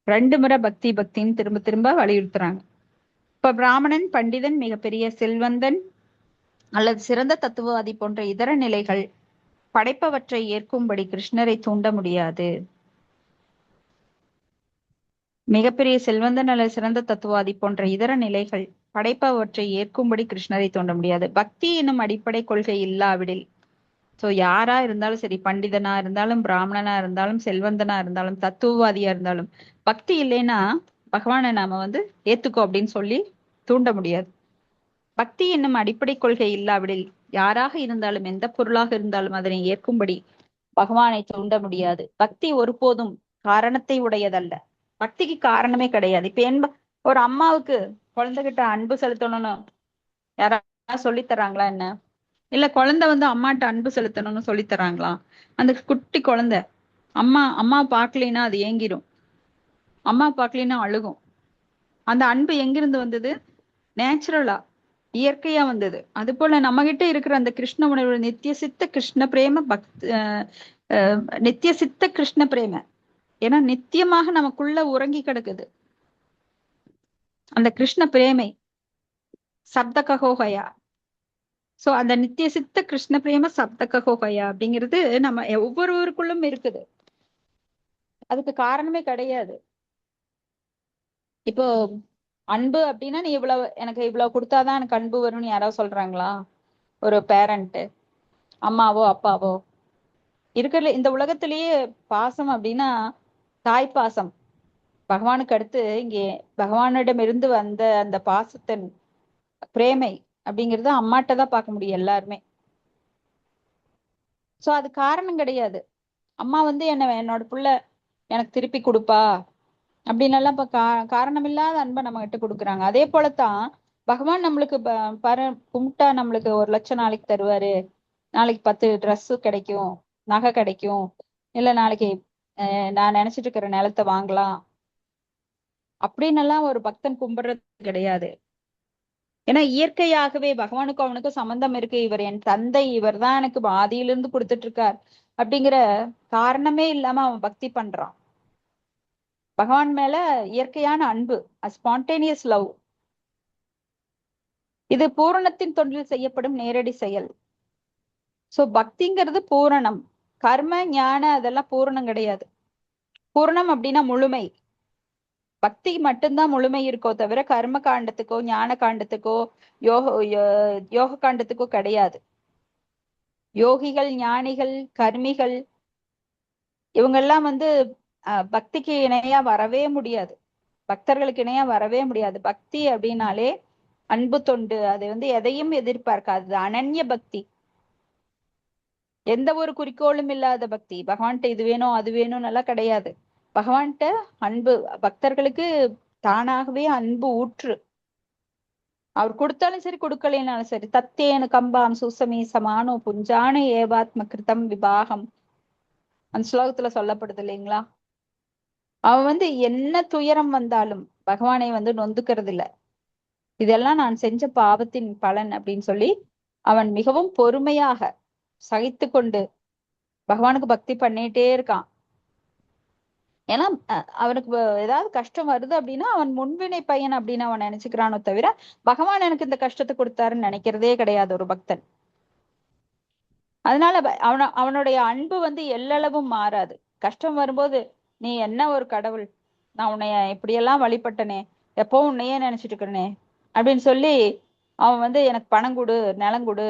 2 முறை பக்தி பக்தின்னு திரும்ப திரும்ப வலியுறுத்துறாங்க. இப்ப பிராமணன், பண்டிதன், மிகப்பெரிய செல்வந்தன் அல்லது சிறந்த தத்துவவாதி போன்ற இதர நிலைகள் படைப்பவற்றை ஏற்கும்படி கிருஷ்ணரை தூண்ட முடியாது. மிகப்பெரிய செல்வந்தன் அல்லது சிறந்த தத்துவவாதி போன்ற இதர நிலைகள் படைப்பவற்றை ஏற்கும்படி கிருஷ்ணரை தூண்ட முடியாது. பக்தி என்னும் அடிப்படை கொள்கை இல்லாவிடில், சோ யாரா இருந்தாலும் சரி, பண்டிதனா இருந்தாலும், பிராமணனா இருந்தாலும், செல்வந்தனா இருந்தாலும், தத்துவவாதியா இருந்தாலும், பக்தி இல்லைன்னா பகவானை நாம ஏத்துக்கோ அப்படின்னு சொல்லி தூண்ட முடியாது. பக்தி என்னும் அடிப்படை கொள்கை இல்லாவிடில் யாராக இருந்தாலும், எந்த பொருளாக இருந்தாலும் அதனை ஏற்கும்படி பகவானை தூண்ட முடியாது. பக்தி ஒருபோதும் காரணத்தை உடையதல்ல. பக்திக்கு காரணமே கிடையாது. இப்ப ஒரு அம்மாவுக்கு குழந்தைகிட்ட அன்பு செலுத்தணும்னு யாராவது சொல்லி தராங்களா என்ன? இல்ல குழந்தை அம்மாட்ட அன்பு செலுத்தணும்னு சொல்லி தராங்களா? அந்த குட்டி குழந்தை அம்மா பாக்கலைன்னா அது ஏங்கிரும், அம்மா பாக்கலைன்னா அழுகும். அந்த அன்பு எங்கிருந்து வந்தது? நேச்சுரலா, இயற்கையா வந்தது. அது போல நம்ம கிட்ட இருக்கிற அந்த கிருஷ்ண உணர்வு நித்திய சித்த கிருஷ்ண பிரேம நித்திய சித்த கிருஷ்ண பிரேம, ஏன்னா நித்தியமாக நமக்குள்ள உறங்கி கிடக்குது அந்த கிருஷ்ண பிரேமை. சப்த ககோகயா. சோ அந்த நித்திய சித்த கிருஷ்ண பிரேம சப்த ககோகயா அப்படிங்கிறது நம்ம ஒவ்வொருவருக்குள்ளும் இருக்குது. அதுக்கு காரணமே கிடையாது. இப்போ அன்பு அப்படின்னா நீ எனக்கு இவ்வளவு கொடுத்தாதான் எனக்கு அன்பு வரும்னு யாராவது சொல்றாங்களா? ஒரு பேரண்ட், அம்மாவோ அப்பாவோ இருக்கிற இந்த உலகத்திலேயே பாசம் அப்படின்னா தாய் பாசம். பகவானுக்கு அடுத்து இங்கே பகவானிடமிருந்து வந்த அந்த பாசத்தின் பிரேமை அப்படிங்கறது அம்மாட்ட தான் பார்க்க முடியும் எல்லாருமே. சோ அது காரணம் கிடையாது. அம்மா வந்து என்னோட புள்ள எனக்கு திருப்பி கொடுப்பா அப்படின்னு எல்லாம் இப்ப காரணமில்லாத அன்பை நம்ம கிட்ட கொடுக்குறாங்க. அதே போலத்தான் பகவான் நம்மளுக்கு பாரு, கும்பிட்டா நம்மளுக்கு 1,00,000 நாளைக்கு தருவாரு, நாளைக்கு 10 Dress கிடைக்கும், நகை கிடைக்கும், இல்ல நாளைக்கு நான் நினைச்சிட்டு இருக்கிற நிலத்தை வாங்கலாம் அப்படின்னு எல்லாம் ஒரு பக்தன் கும்பிடுறது கிடையாது. ஏன்னா இயற்கையாகவே பகவானுக்கும் அவனுக்கும் சம்பந்தம் இருக்கு. இவர் என் தந்தை, இவர் தான் எனக்கு ஆதியிலிருந்து கொடுத்துட்டு இருக்கார் அப்படிங்கிற காரணமே இல்லாம அவன் பக்தி பண்றான். பகவான் மேல இயற்கையான அன்பு, ஸ்பான்டேனியஸ் லவ். இது பூரணத்தின் தொண்டில் செய்யப்படும் நேரடி செயல். சோ பக்திங்கிறது பூரணம். கர்ம ஞான அதெல்லாம் பூரணம் கிடையாது. பூரணம் அப்படின்னா முழுமை. பக்தி மட்டும்தான் முழுமை இருக்கோ தவிர கர்ம காண்டத்துக்கோ ஞான காண்டத்துக்கோ யோக காண்டத்துக்கோ கிடையாது. யோகிகள், ஞானிகள், கர்மிகள் இவங்கெல்லாம் வந்து பக்திக்கு இணையா வரவே முடியாது. பக்தர்களுக்கு இணையா வரவே முடியாது. பக்தி அப்படின்னாலே அன்பு தொண்டு. அது வந்து எதையும் எதிர்பார்க்காது. அனன்ய பக்தி, எந்த ஒரு குறிக்கோளும் இல்லாத பக்தி. பகவான்கிட்ட இது வேணும் அது வேணும் எல்லாம் கிடையாது. பகவான்கிட்ட அன்பு, பக்தர்களுக்கு தானாகவே அன்பு ஊற்று. அவர் கொடுத்தாலும் சரி கொடுக்கலைனாலும் சரி. தத்தேனு கம்பாம் சுசமி சமானோ புஞ்சான ஏவாத்ம கிருதம் விபாகம் அந்த ஸ்லோகத்துல சொல்லப்படுது இல்லைங்களா? அவன் வந்து என்ன துயரம் வந்தாலும் பகவானை வந்து நொந்துக்கிறது இல்ல. இதெல்லாம் நான் செஞ்ச பாவத்தின் பலன் அப்படின்னு சொல்லி அவன் மிகவும் பொறுமையாக சகித்து கொண்டு பகவானுக்கு பக்தி பண்ணிட்டே இருக்கான். ஏன்னா அவனுக்கு ஏதாவது கஷ்டம் வருது அப்படின்னா அவன் முன்வினை பையன் அப்படின்னு அவன் நினைச்சுக்கிறானோ தவிர பகவான் எனக்கு இந்த கஷ்டத்தை கொடுத்தாருன்னு நினைக்கிறதே கிடையாது ஒரு பக்தன். அதனால அவனுடைய அன்பு வந்து எல்லளவும் மாறாது. கஷ்டம் வரும்போது நீ என்ன ஒரு கடவுள், நான் உன்னைய இப்படியெல்லாம் வழிபட்டனே, எப்போ உன்னையே நினைச்சிட்டு இருக்கிறனே அப்படின்னு சொல்லி அவன் வந்து எனக்கு பணம் கொடு, நிலம் கொடு,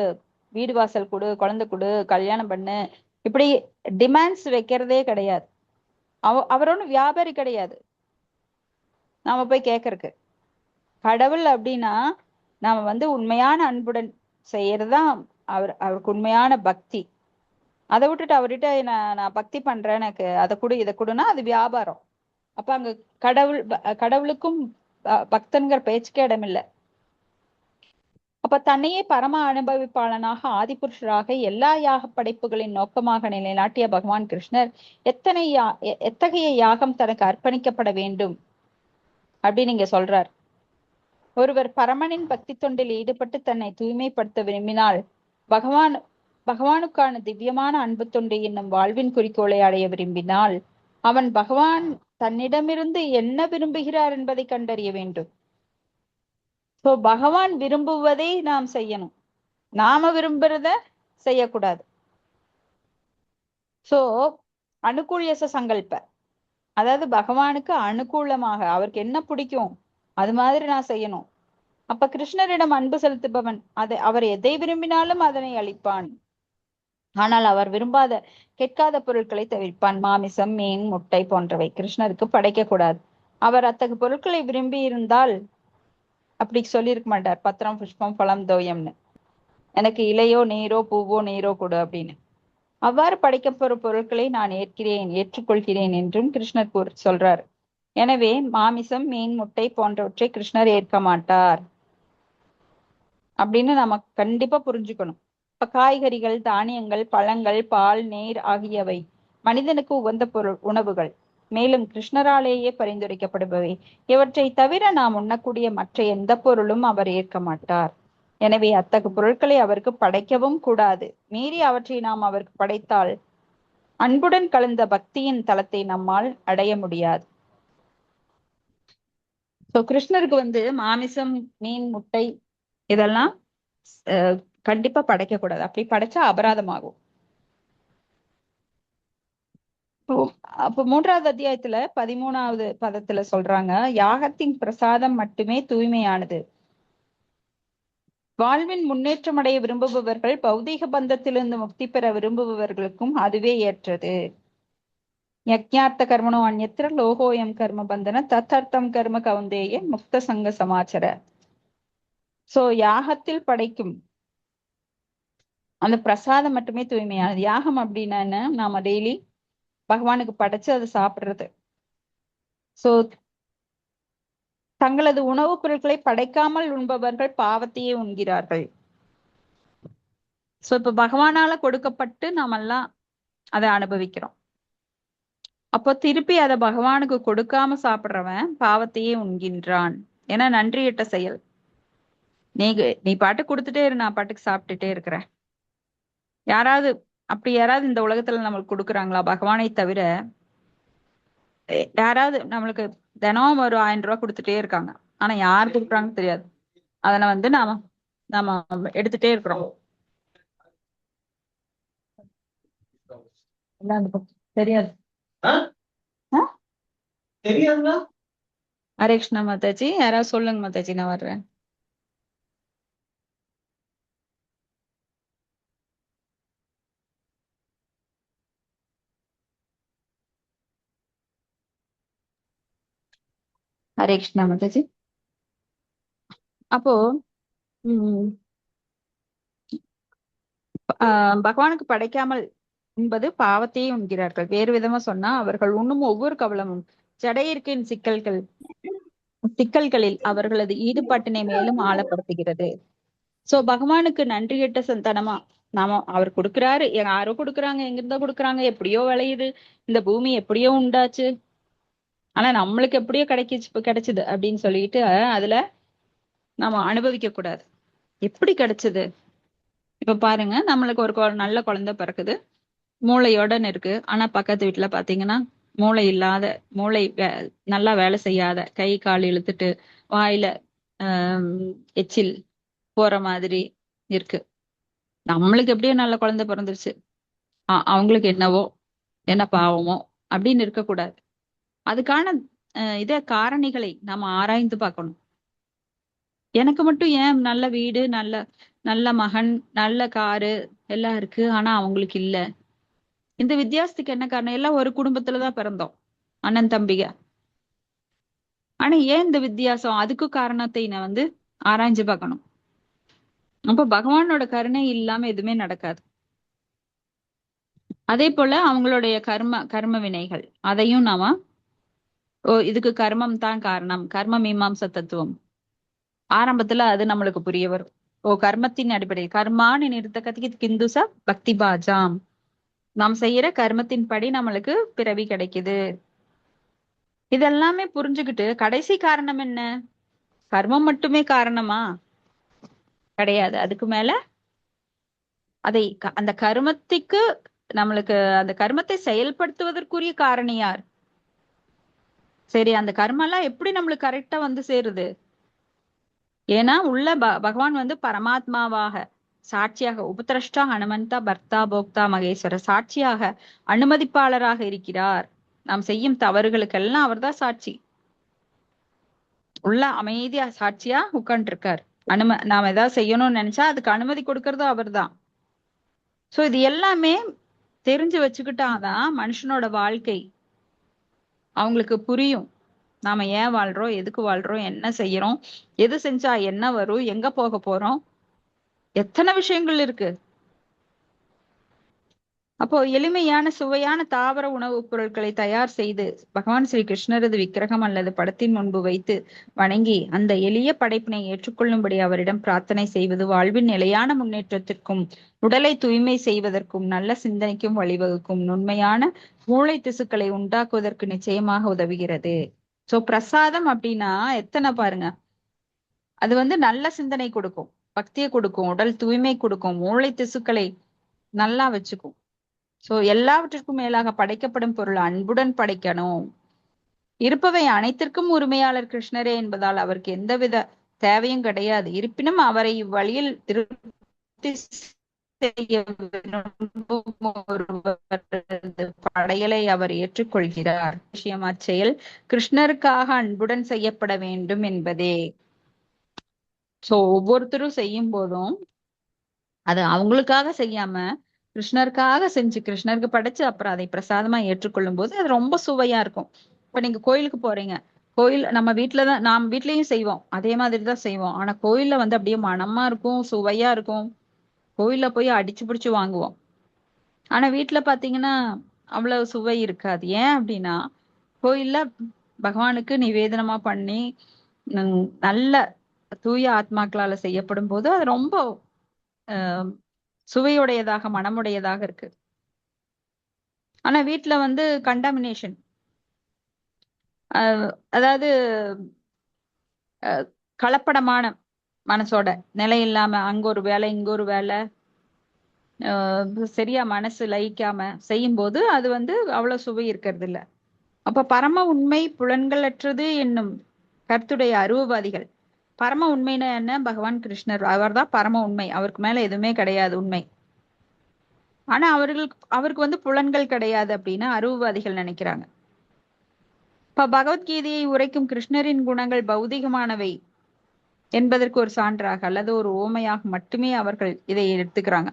வீடு வாசல் கொடு, குழந்தை கொடு, கல்யாணம் பண்ணு, இப்படி டிமாண்ட்ஸ் வைக்கிறதே கிடையாது. அவர் ஒன்றும் வியாபாரி கிடையாது நாம போய் கேட்கறக்கு. கடவுள் அப்படின்னா நாம வந்து உண்மையான அன்புடன் செய்யறதுதான் அவருக்கு உண்மையான பக்தி. அதை விட்டுட்டு அவர்கிட்ட நான் பக்தி பண்றேன், எனக்கு அதை கொடு இதை கொடுன்னா அது வியாபாரம். அப்ப அங்க கடவுளுக்கும் பக்தன்கிற பேச்சுக்கே இடமில்லை. அப்ப தன்னையே பரம அனுபவிப்பாளனாக ஆதிபுருஷராக எல்லா யாக படைப்புகளின் நோக்கமாக நிலைநாட்டிய பகவான் கிருஷ்ணர் எத்தகைய யாகம் தனக்கு அர்ப்பணிக்கப்பட வேண்டும் அப்படின்னு இங்க சொல்றார். ஒருவர் பரமனின் பக்தி தொண்டில் ஈடுபட்டு தன்னை தூய்மைப்படுத்த விரும்பினால் பகவானுக்கான திவ்யமான அன்பு தொண்டு என்னும் வாழ்வின் குறிக்கோளை அடைய விரும்பினால் அவன் பகவான் தன்னிடமிருந்து என்ன விரும்புகிறார் என்பதை கண்டறிய வேண்டும். சோ பகவான் விரும்புவதை நாம் செய்யணும், நாம விரும்புறத செய்யக்கூடாது. சோ அனுகூல்யச சங்கல்ப, அதாவது பகவானுக்கு அனுகூலமாக அவருக்கு என்ன பிடிக்கும் அது மாதிரி நான் செய்யணும். அப்ப கிருஷ்ணரிடம் அன்பு செலுத்துபவன் அவர் எதை விரும்பினாலும் அதனை அளிப்பான். ஆனால் அவர் விரும்பாத கேட்காத பொருட்களை தவிர்ப்பான். மாமிசம், மீன், முட்டை போன்றவை கிருஷ்ணருக்கு படைக்க கூடாது. அவர் அத்தகைய பொருட்களை விரும்பி இருந்தால் அப்படி சொல்லியிருக்க மாட்டார், பத்திரம் புஷ்பம் பழம் தோயம்னு, எனக்கு இலையோ நீரோ பூவோ நீரோ கொடு அப்படின்னு. அவ்வாறு படைக்கப்படும் பொருட்களை நான் ஏற்றுக்கொள்கிறேன் என்றும் கிருஷ்ணர் சொல்றார். எனவே மாமிசம், மீன், முட்டை போன்றவற்றை கிருஷ்ணர் ஏற்க மாட்டார் அப்படின்னு நம்ம கண்டிப்பா புரிஞ்சுக்கணும். இப்ப காய்கறிகள், தானியங்கள், பழங்கள், பால், நீர் ஆகியவை மனிதனுக்கு உகந்த உணவுகள், மேலும் கிருஷ்ணராலேயே பரிந்துரைக்கப்படுபவை. இவற்றை தவிர நாம் உண்ணக்கூடிய மற்ற எந்த பொருளும் அவர் ஏற்க மாட்டார். எனவே அத்தகு பொருட்களை அவருக்கு படைக்கவும் கூடாது. மீறி அவற்றை நாம் அவருக்கு படைத்தால் அன்புடன் கலந்த பக்தியின் தலத்தை நம்மால் அடைய முடியாது. சோ கிருஷ்ணருக்கு வந்து மாமிசம், மீன், முட்டை இதெல்லாம் கண்டிப்பா படைக்க கூடாது. அப்படி படைச்சா அபராதமாகும். அப்ப 3வது அத்தியாயத்துல 13வது பதத்துல சொல்றாங்க, யாகத்தின் பிரசாதம் மட்டுமே தூய்மையானது. வாழ்வின் முன்னேற்றம் அடைய விரும்புபவர்கள் பௌதீக பந்தத்திலிருந்து முக்தி பெற விரும்புபவர்களுக்கும் அதுவே ஏற்றது. யஜ்ஞார்த்த கர்மணோ அந்யத்ர லோகோயம் கர்ம பந்தன தத்தர்த்தம் கர்ம கௌந்தேய முக்த சங்க சமாச்சர. சோ யாகத்தில் படைக்கும் அந்த பிரசாதம் மட்டுமே தூய்மையானது. யாகம் அப்படின்னா என்ன? நாம டெய்லி பகவானுக்கு படைச்சு அதை சாப்பிடுறது. சோ தங்களது உணவுப் பொருட்களை படைக்காமல் உண்பவர்கள் பாவத்தையே உண்கிறார்கள். சோ இப்ப பகவானால கொடுக்கப்பட்டு நாமெல்லாம் அதை அனுபவிக்கிறோம். அப்போ திருப்பி அதை பகவானுக்கு கொடுக்காம சாப்பிடுறவன் பாவத்தையே உண்கின்றான். ஏன்னா நன்றியற்ற செயல். நீ பாட்டு கொடுத்துட்டே இரு, நான் பாட்டுக்கு சாப்பிட்டுட்டே இருக்கிறேன். யாராவது இந்த உலகத்துல நம்மளுக்கு கொடுக்குறாங்களா? பகவானை தவிர யாராவது நம்மளுக்கு தினம் ஒரு 1000 ரூபாய் கொடுத்துட்டே இருக்காங்க. ஆனா யார் கொடுக்குறாங்கன்னு தெரியாது. அதனை நாம எடுத்துட்டே இருக்கிறோம். தெரியாது. ஹரே கிருஷ்ணா மாதாஜி. யாராவது சொல்லுங்க மாதாஜி, நான் வர்றேன். ஹரே கிருஷ்ணா மாதாஜி. அப்போ உம் பகவானுக்கு படைக்காமல் என்பது பாவத்தையே உண்கிறார்கள். வேறு விதமா சொன்னா, அவர்கள் உண்ணும் ஒவ்வொரு கவலமும் ஜடையிற்கின் சிக்கல்களில் அவர்களது ஈடுபாட்டினை மேலும் ஆழப்படுத்துகிறது. சோ பகவானுக்கு நன்றியற்ற சந்தானமா நாம அவர் கொடுக்குறாரு, யாரோ கொடுக்குறாங்க, எங்கிருந்தோ கொடுக்குறாங்க, எப்படியோ விளையுது, இந்த பூமி எப்படியோ உண்டாச்சு, ஆனா நம்மளுக்கு எப்படியோ கிடைச்சுது அப்படின்னு சொல்லிட்டு அதுல நாம அனுபவிக்க கூடாது. எப்படி கிடைச்சது? இப்ப பாருங்க, நம்மளுக்கு ஒரு நல்ல குழந்தை பிறக்குது, மூளையோட இருக்கு. ஆனா பக்கத்து வீட்டுல பாத்தீங்கன்னா மூளை நல்லா வேலை செய்யாத, கை கால் இழுத்துட்டு வாயில எச்சில் போற மாதிரி இருக்கு. நம்மளுக்கு எப்படியோ நல்ல குழந்தை பிறந்துருச்சு, அவங்களுக்கு என்ன பாவமோ அப்படின்னு இருக்கக்கூடாது. அதுக்கான காரணிகளை நாம ஆராய்ந்து பார்க்கணும். எனக்கு மட்டும் ஏன் நல்ல வீடு, நல்ல மகன், நல்ல காரு எல்லாம் இருக்கு, ஆனா அவங்களுக்கு இல்ல? இந்த வித்தியாசத்துக்கு என்ன காரணம்? எல்லாம் ஒரு குடும்பத்துலதான் பிறந்தோம், அண்ணன் தம்பிக. ஆனா ஏன் இந்த வித்தியாசம்? அதுக்கு காரணத்தை நான் ஆராய்ஞ்சு பார்க்கணும். அப்ப பகவானோட கருணை இல்லாம எதுவுமே நடக்காது. அதே போல அவங்களுடைய கர்ம வினைகள், அதையும் நாம இதுக்கு கர்மம் தான் காரணம், கர்ம மீமாம்ச தத்துவம் ஆரம்பத்துல அது நம்மளுக்கு புரிய வரும். கர்மத்தின் அடிப்படையில் கர்மான்னு நிறுத்த கத்திக்கு கிந்துச பக்தி பாஜாம், நாம் செய்யற கர்மத்தின் படி நம்மளுக்கு பிறவி கிடைக்குது. இதெல்லாமே புரிஞ்சுக்கிட்டு கடைசி காரணம் என்ன? கர்மம் மட்டுமே காரணமா? கிடையாது. அதுக்கு மேல அந்த கர்மத்துக்கு நம்மளுக்கு அந்த கர்மத்தை செயல்படுத்துவதற்குரிய காரணி யார்? சரி, அந்த கர்மம் எல்லாம் எப்படி நம்மளுக்கு கரெக்டா சேருது? ஏன்னா உள்ள பகவான் பரமாத்மாவாக சாட்சியாக, உபதிரஷ்டா ஹனுமந்தா பர்த்தா போக்தா மகேஸ்வர, சாட்சியாக அனுமதிப்பாளராக இருக்கிறார். நாம் செய்யும் தவறுகளுக்கெல்லாம் அவர்தான் சாட்சி. உள்ள அமைதியா சாட்சியா உட்கார்ந்து இருக்கார். நாம ஏதாவது செய்யணும்னு நினைச்சா அதுக்கு அனுமதி கொடுக்கறதும் அவர்தான். சோ இது எல்லாமே தெரிஞ்சு வச்சுக்கிட்டாதான் மனுஷனோட வாழ்க்கை அவங்களுக்கு புரியும். நாம ஏன் வாழ்றோம், எதுக்கு வாழ்றோம், என்ன செய்யறோம், எது செஞ்சா என்ன வரும், எங்க போக போறோம், எத்தனை விஷயங்கள் இருக்கு. அப்போ எளிமையான சுவையான தாவர உணவுப் பொருட்களை தயார் செய்து பகவான் ஸ்ரீ கிருஷ்ணரது விக்கிரகம் அல்லது படத்தின் முன்பு வைத்து வணங்கி அந்த எளிய படைப்பினை ஏற்றுக்கொள்ளும்படி அவரிடம் பிரார்த்தனை செய்வது வாழ்வின் நிலையான முன்னேற்றத்திற்கும் உடலை தூய்மை செய்வதற்கும் நல்ல சிந்தனைக்கும் வழிவகுக்கும். உண்மையான மூளை திசுக்களை உண்டாக்குவதற்கு நிச்சயமாக உதவுகிறது. சோ பிரசாதம் அப்படின்னா எத்தனை பாருங்க, அது நல்ல சிந்தனை கொடுக்கும், பக்தியை கொடுக்கும், உடல் தூய்மை கொடுக்கும், மூளை திசுக்களை நல்லா வச்சுக்கும். சோ எல்லாவற்றிற்கும் மேலாக படைக்கப்படும் பொருள் அன்புடன் படைக்கணும். இருப்பவை அனைத்திற்கும் உரிமையாளர் கிருஷ்ணரே என்பதால் அவருக்கு எந்தவித தேவையும் கிடையாது. இருப்பினும் அவரை இவ்வழியில் திருப்தி செய்ய விரும்பும் ஒருவரது படையலை அவர் ஏற்றுக்கொள்கிறார். விஷயம் அச்செயல் கிருஷ்ணருக்காக அன்புடன் செய்யப்பட வேண்டும் என்பதே. சோ ஒவ்வொருத்தரும் செய்யும் போதும் அது அவங்களுக்காக செய்யாம கிருஷ்ணருக்காக செஞ்சு கிருஷ்ணருக்கு படைச்சு அப்புறம் அதை பிரசாதமா ஏற்றுக்கொள்ளும் போது அது ரொம்ப சுவையா இருக்கும். இப்ப நீங்க கோயிலுக்கு போறீங்க, கோயில் நம்ம வீட்டுலதான் நாம் வீட்லயும் செய்வோம், அதே மாதிரிதான் செய்வோம். ஆனா கோயில்ல வந்து அப்படியே மணமா இருக்கும், சுவையா இருக்கும். கோயில்ல போய் அடிச்சு பிடிச்சு வாங்குவோம். ஆனா வீட்ல பாத்தீங்கன்னா அவ்வளவு சுவை இருக்காது. ஏன் அப்படின்னா கோயில்ல பகவானுக்கு நிவேதனமா பண்ணி நல்ல தூய ஆத்மாக்களால செய்யப்படும் போது அது ரொம்ப அஹ், சுவையுடையதாக மனமுடையதாக இருக்கு. ஆனா வீட்ல வந்து கண்டாமினேஷன், அதாவது கலப்படமான மனசோட, நிலை இல்லாம அங்க ஒரு வேலை இங்க ஒரு வேலை, சரியா மனசு லயிக்காம செய்யும் போது அது வந்து அவ்வளவு சுவை இருக்கிறது இல்ல. அப்ப பரம உண்மை புலன்களற்றது என்னும் கருத்துடைய அருவவாதிகள், பரம உண்மைன்னா என்ன? பகவான் கிருஷ்ணர் அவர்தான் பரம உண்மை, அவருக்கு மேல எதுவுமே கிடையாது உண்மை. ஆனா அவருக்கு வந்து புலன்கள் கிடையாது அப்படின்னு அருவவாதிகள் நினைக்கிறாங்க. இப்ப பகவத்கீதையை உரைக்கும் கிருஷ்ணரின் குணங்கள் பௌதிகமானவை என்பதற்கு ஒரு சான்றாக அல்லது ஒரு ஓமையாக மட்டுமே அவர்கள் இதை எடுத்துக்கிறாங்க.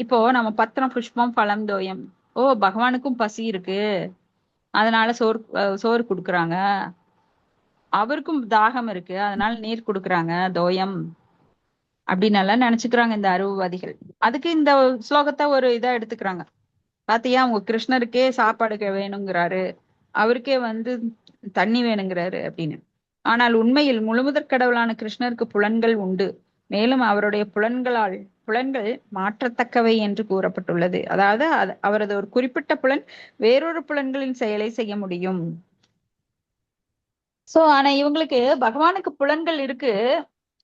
இப்போ நம்ம பத்திரம் புஷ்பம் பழம் தோயம், ஓ பகவானுக்கும் பசி இருக்கு அதனால சோறு கொடுக்குறாங்க, அவருக்கும் தாகம் இருக்கு அதனால நீர் கொடுக்குறாங்க தோயம் அப்படின்னு எல்லாம் நினைச்சுக்கிறாங்க இந்த அருவவாதிகள். அதுக்கு இந்த ஸ்லோகத்தை ஒரு இதா எடுத்துக்கிறாங்க. பாத்தியா, உங்க கிருஷ்ணருக்கே சாப்பாடு வேணுங்கிறாரு, அவருக்கே வந்து தண்ணி வேணுங்கிறாரு அப்படின்னு. ஆனால் உண்மையில் முழுமுதற் கடவுளான கிருஷ்ணருக்கு புலன்கள் உண்டு. மேலும் அவருடைய புலன்கள் மாற்றத்தக்கவை என்று கூறப்பட்டுள்ளது. அதாவது அவரது ஒரு குறிப்பிட்ட புலன் வேறொரு புலன்களின் செயலை செய்ய முடியும். சோ ஆனா இவங்களுக்கு பகவானுக்கு புலன்கள் இருக்கு,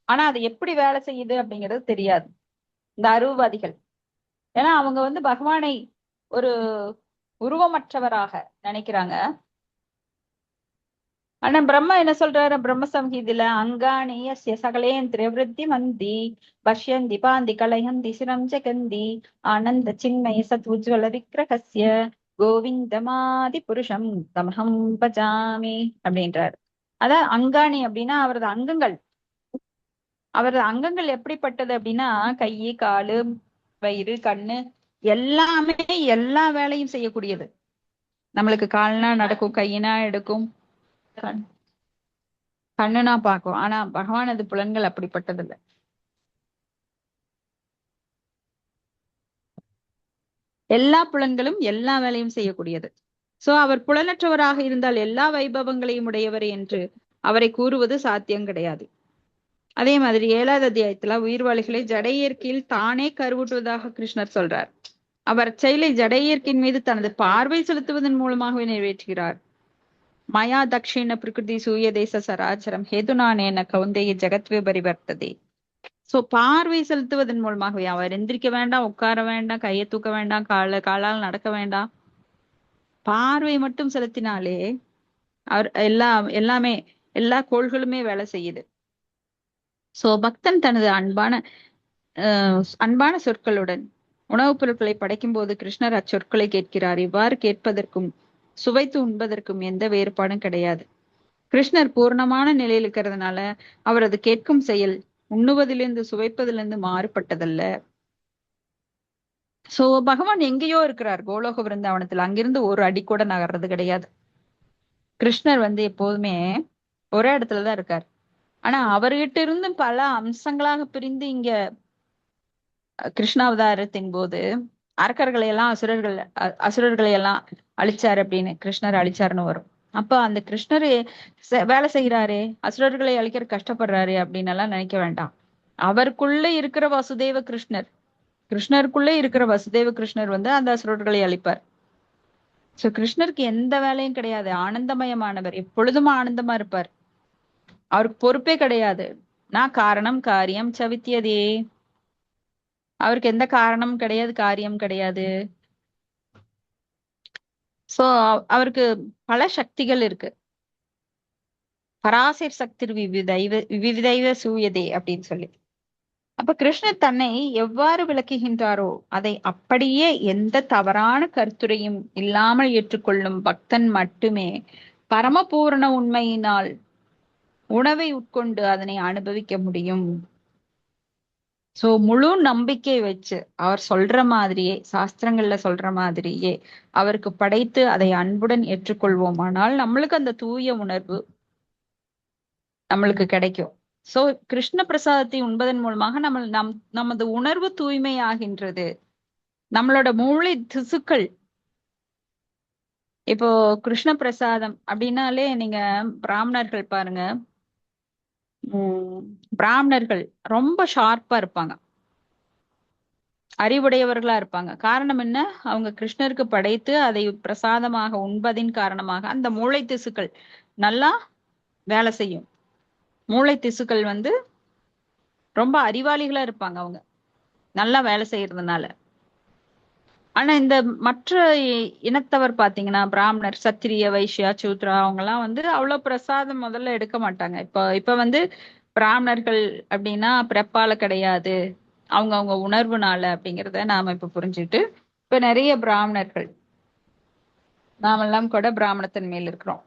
ஆனா அது எப்படி வேலை செய்யுது அப்படிங்கிறது தெரியாது இந்த அருவவாதிகள். ஏன்னா அவங்க வந்து பகவானை ஒரு உருவமற்றவராக நினைக்கிறாங்க. ஆனா பிரம்மா என்ன சொல்றாரு பிரம்ம சம்ஹிதில, அங்காணியஸ்ய சகலேந்திரிய விருத்தி மந்தி பஷ்யந்தி பாந்தி கலயந்தி சிரம் ஜெகந்தி ஆனந்த சின்மய சத் உஜ்வல விக்கிரகஸ்ய கோவிந்தமாதி புருஷம் தமஹம் பஜாமி அப்படின்றாரு. அதான் அங்காணி அப்படின்னா அவரது அங்கங்கள் எப்படிப்பட்டது அப்படின்னா கை, காலு, வயிறு, கண்ணு எல்லாமே எல்லா வேலையும் செய்யக்கூடியது. நம்மளுக்கு கால்னா நடக்கும், கையினா எடுக்கும், கண்ணுனா பார்க்கும். ஆனா பகவானது புலன்கள் அப்படிப்பட்டது இல்ல. எல்லா புலன்களும் எல்லா வேலையும் செய்யக்கூடியது. சோ அவர் புலனற்றவராக இருந்தால் எல்லா வைபவங்களையும் உடையவர் என்று அவரை கூறுவது சாத்தியம் கிடையாது. அதே மாதிரி 7வது அத்தியாயத்துல உயிர்வாளிகளை ஜட இயற்கையில் தானே கருவூட்டுவதாக கிருஷ்ணர் சொல்றார். அவர் செயலை ஜட இயற்கையின் மீது தனது பார்வை செலுத்துவதன் மூலமாகவே நிறைவேற்றுகிறார். மயா தக்ஷிண பிரகிருதி சூரிய தேச சராச்சரம் ஹேதுனானேன கௌந்தேய ஜெகத்வே பரிவர்த்ததே. சோ பார்வை செலுத்துவதன் மூலமாகவே, அவர் எந்திரிக்க வேண்டாம், உட்கார வேண்டாம், கையை தூக்க வேண்டாம், காலால் நடக்க வேண்டாம், பார்வை மட்டும் செலுத்தினாலே அவர் எல்லாமே எல்லா கோள்களுமே வேலை செய்யுது. சோ பக்தன் தனது அன்பான சொற்களுடன் உணவுப் பொருட்களை படைக்கும் போது கிருஷ்ணர் அச்சொற்களை கேட்கிறார். இவ்வாறு கேட்பதற்கும் சுவைத்து உண்பதற்கும் எந்த வேறுபாடும் கிடையாது. கிருஷ்ணர் பூர்ணமான நிலையில் இருக்கிறதுனால அவரது கேட்கும் செயல் உண்ணுவதிலிருந்து சுவைப்பதிலிருந்து மாறுபட்டதல்ல. சோ பகவான் எங்கேயோ இருக்கிறார் கோலோக விருந்தாவனத்துல, அங்கிருந்து ஒரு அடி கூட நகர்றது கிடையாது. கிருஷ்ணர் வந்து எப்போதுமே ஒரே இடத்துலதான் இருக்கார். ஆனா அவர்கிட்ட இருந்து பல அம்சங்களாக பிரிந்து இங்க கிருஷ்ணாவதாரத்தின் போது அரக்கர்களை எல்லாம் அசுரர்களை எல்லாம் அழிச்சாரு அப்படின்னு கிருஷ்ணர் அழிச்சாருன்னு வரும். அப்ப அந்த கிருஷ்ணர் வேலை செய்யறாரு, அசுரர்களை அழிக்கிற கஷ்டப்படுறாரு அப்படின்னு எல்லாம் நினைக்க வேண்டாம். அவருக்குள்ள இருக்கிற வசுதேவ கிருஷ்ணருக்குள்ளே இருக்கிற வசுதேவ கிருஷ்ணர் வந்து அந்த அசுரர்களை அழிப்பார். சோ கிருஷ்ணருக்கு எந்த வேலையும் கிடையாது, ஆனந்தமயமானவர், எப்பொழுதும் ஆனந்தமா இருப்பார். அவருக்கு பொறுப்பே கிடையாது. நான் காரணம் காரியம் சவித்தியதே, அவருக்கு எந்த காரணமும் கிடையாது, காரியம் கிடையாது. சோ அவருக்கு பல சக்திகள் இருக்கு. பராசர் சக்தி விவிதைவ சூயதே அப்படின்னு சொல்லி. அப்ப கிருஷ்ணர் தன்னை எவ்வாறு விளக்குகின்றாரோ அதை அப்படியே எந்த தவறான கருத்துரையும் இல்லாமல் ஏற்றுக்கொள்ளும் பக்தன் மட்டுமே பரமபூரண உண்மையினால் உணவை உட்கொண்டு அதனை அனுபவிக்க முடியும். சோ முழு நம்பிக்கை வச்சு அவர் சொல்ற மாதிரியே, சாஸ்திரங்கள்ல சொல்ற மாதிரியே அவருக்கு படைத்து அதை அன்புடன் ஏற்றுக்கொள்வோமானால் நம்மளுக்கு அந்த தூய உணர்வு நம்மளுக்கு கிடைக்கும். சோ கிருஷ்ண பிரசாதத்தை உண்பதன் மூலமாக நமது உணர்வு தூய்மையாகின்றது. நம்மளோட மூளை திசுக்கள், இப்போ கிருஷ்ண பிரசாதம் அப்படின்னாலே நீங்க பிராமணர்கள் பாருங்க. பிராமணர்கள் ரொம்ப ஷார்ப்பா இருப்பாங்க, அறிவுடையவர்களா இருப்பாங்க. காரணம் என்ன? அவங்க கிருஷ்ணருக்கு படைத்து அதை பிரசாதமாக உண்பதின் காரணமாக அந்த மூளை திசுக்கள் நல்லா வேலை செய்யும். மூளை திசுக்கள் ரொம்ப அறிவாளிகளா இருப்பாங்க அவங்க, நல்லா வேலை செய்யறதுனால. ஆனா இந்த மற்ற இனத்தவர் பாத்தீங்கன்னா, பிராமணர், சத்திரிய, வைஷ்யா, சூத்ரா, அவங்க எல்லாம் அவ்வளவு பிரசாதம் முதல்ல எடுக்க மாட்டாங்க. இப்ப பிராமணர்கள் அப்படின்னா பிறப்பால கிடையாது, அவங்க உணர்வுனால அப்படிங்கிறத நாம இப்ப புரிஞ்சுட்டு இப்ப நிறைய பிராமணர்கள் நாமெல்லாம் கூட பிராமணத்தின் மேல் இருக்கிறோம்.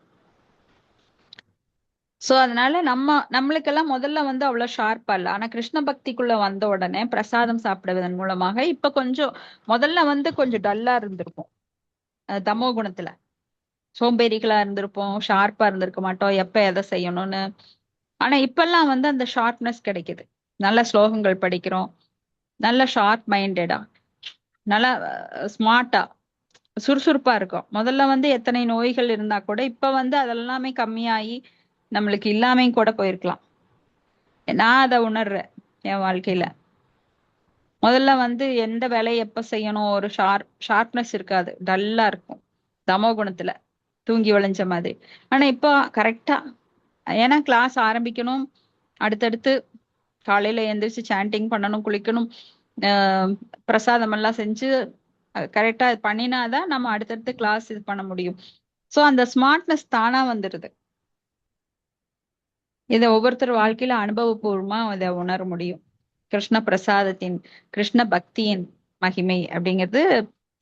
சோ அதனால நம்மளுக்கெல்லாம் முதல்ல அவ்வளவு ஷார்ப்பா இல்ல. ஆனா கிருஷ்ண பக்திக்குள்ள வந்த உடனே பிரசாதம் சாப்பிடுவதன் மூலமாக இப்ப கொஞ்சம், முதல்ல கொஞ்சம் டல்லா இருந்திருக்கும், தமோ குணத்துல சோம்பேறிகளா இருந்திருப்போம், ஷார்ப்பா இருந்திருக்க மாட்டோம் எப்ப எதை செய்யணும்னு. ஆனா இப்பெல்லாம் அந்த ஷார்ப்னஸ் கிடைக்குது. நல்ல ஸ்லோகங்கள் படிக்கிறோம், நல்ல ஷார்ப் மைண்டடா, நல்லா ஸ்மார்ட்டா, சுறுசுறுப்பா இருக்கும். முதல்ல எத்தனை நோய்கள் இருந்தா கூட இப்ப அதெல்லாமே கம்மியாகி நம்மளுக்கு இல்லாமையும் கூட போயிருக்கலாம். நான் அதை உணர்றேன் என் வாழ்க்கையில. முதல்ல எந்த வேலையை எப்ப செய்யணும், ஒரு ஷார்ப்னஸ் இருக்காது, டல்லா இருக்கும் தமோ குணத்துல, தூங்கி வளைஞ்ச மாதிரி. ஆனா இப்போ கரெக்டா, ஏன்னா கிளாஸ் ஆரம்பிக்கணும், அடுத்தடுத்து காலையில எந்திரிச்சு சாண்டிங் பண்ணணும், குளிக்கணும், பிரசாதம் எல்லாம் செஞ்சு கரெக்டா பண்ணினாதான் நம்ம அடுத்தடுத்து கிளாஸ் இது பண்ண முடியும். சோ அந்த ஸ்மார்ட்னஸ் தானா வந்துடுது. இதை ஒவ்வொருத்தர் வாழ்க்கையில அனுபவபூர்வமா இதை உணர முடியும். கிருஷ்ண பிரசாதத்தின், கிருஷ்ண பக்தியின் மகிமை அப்படிங்கிறது.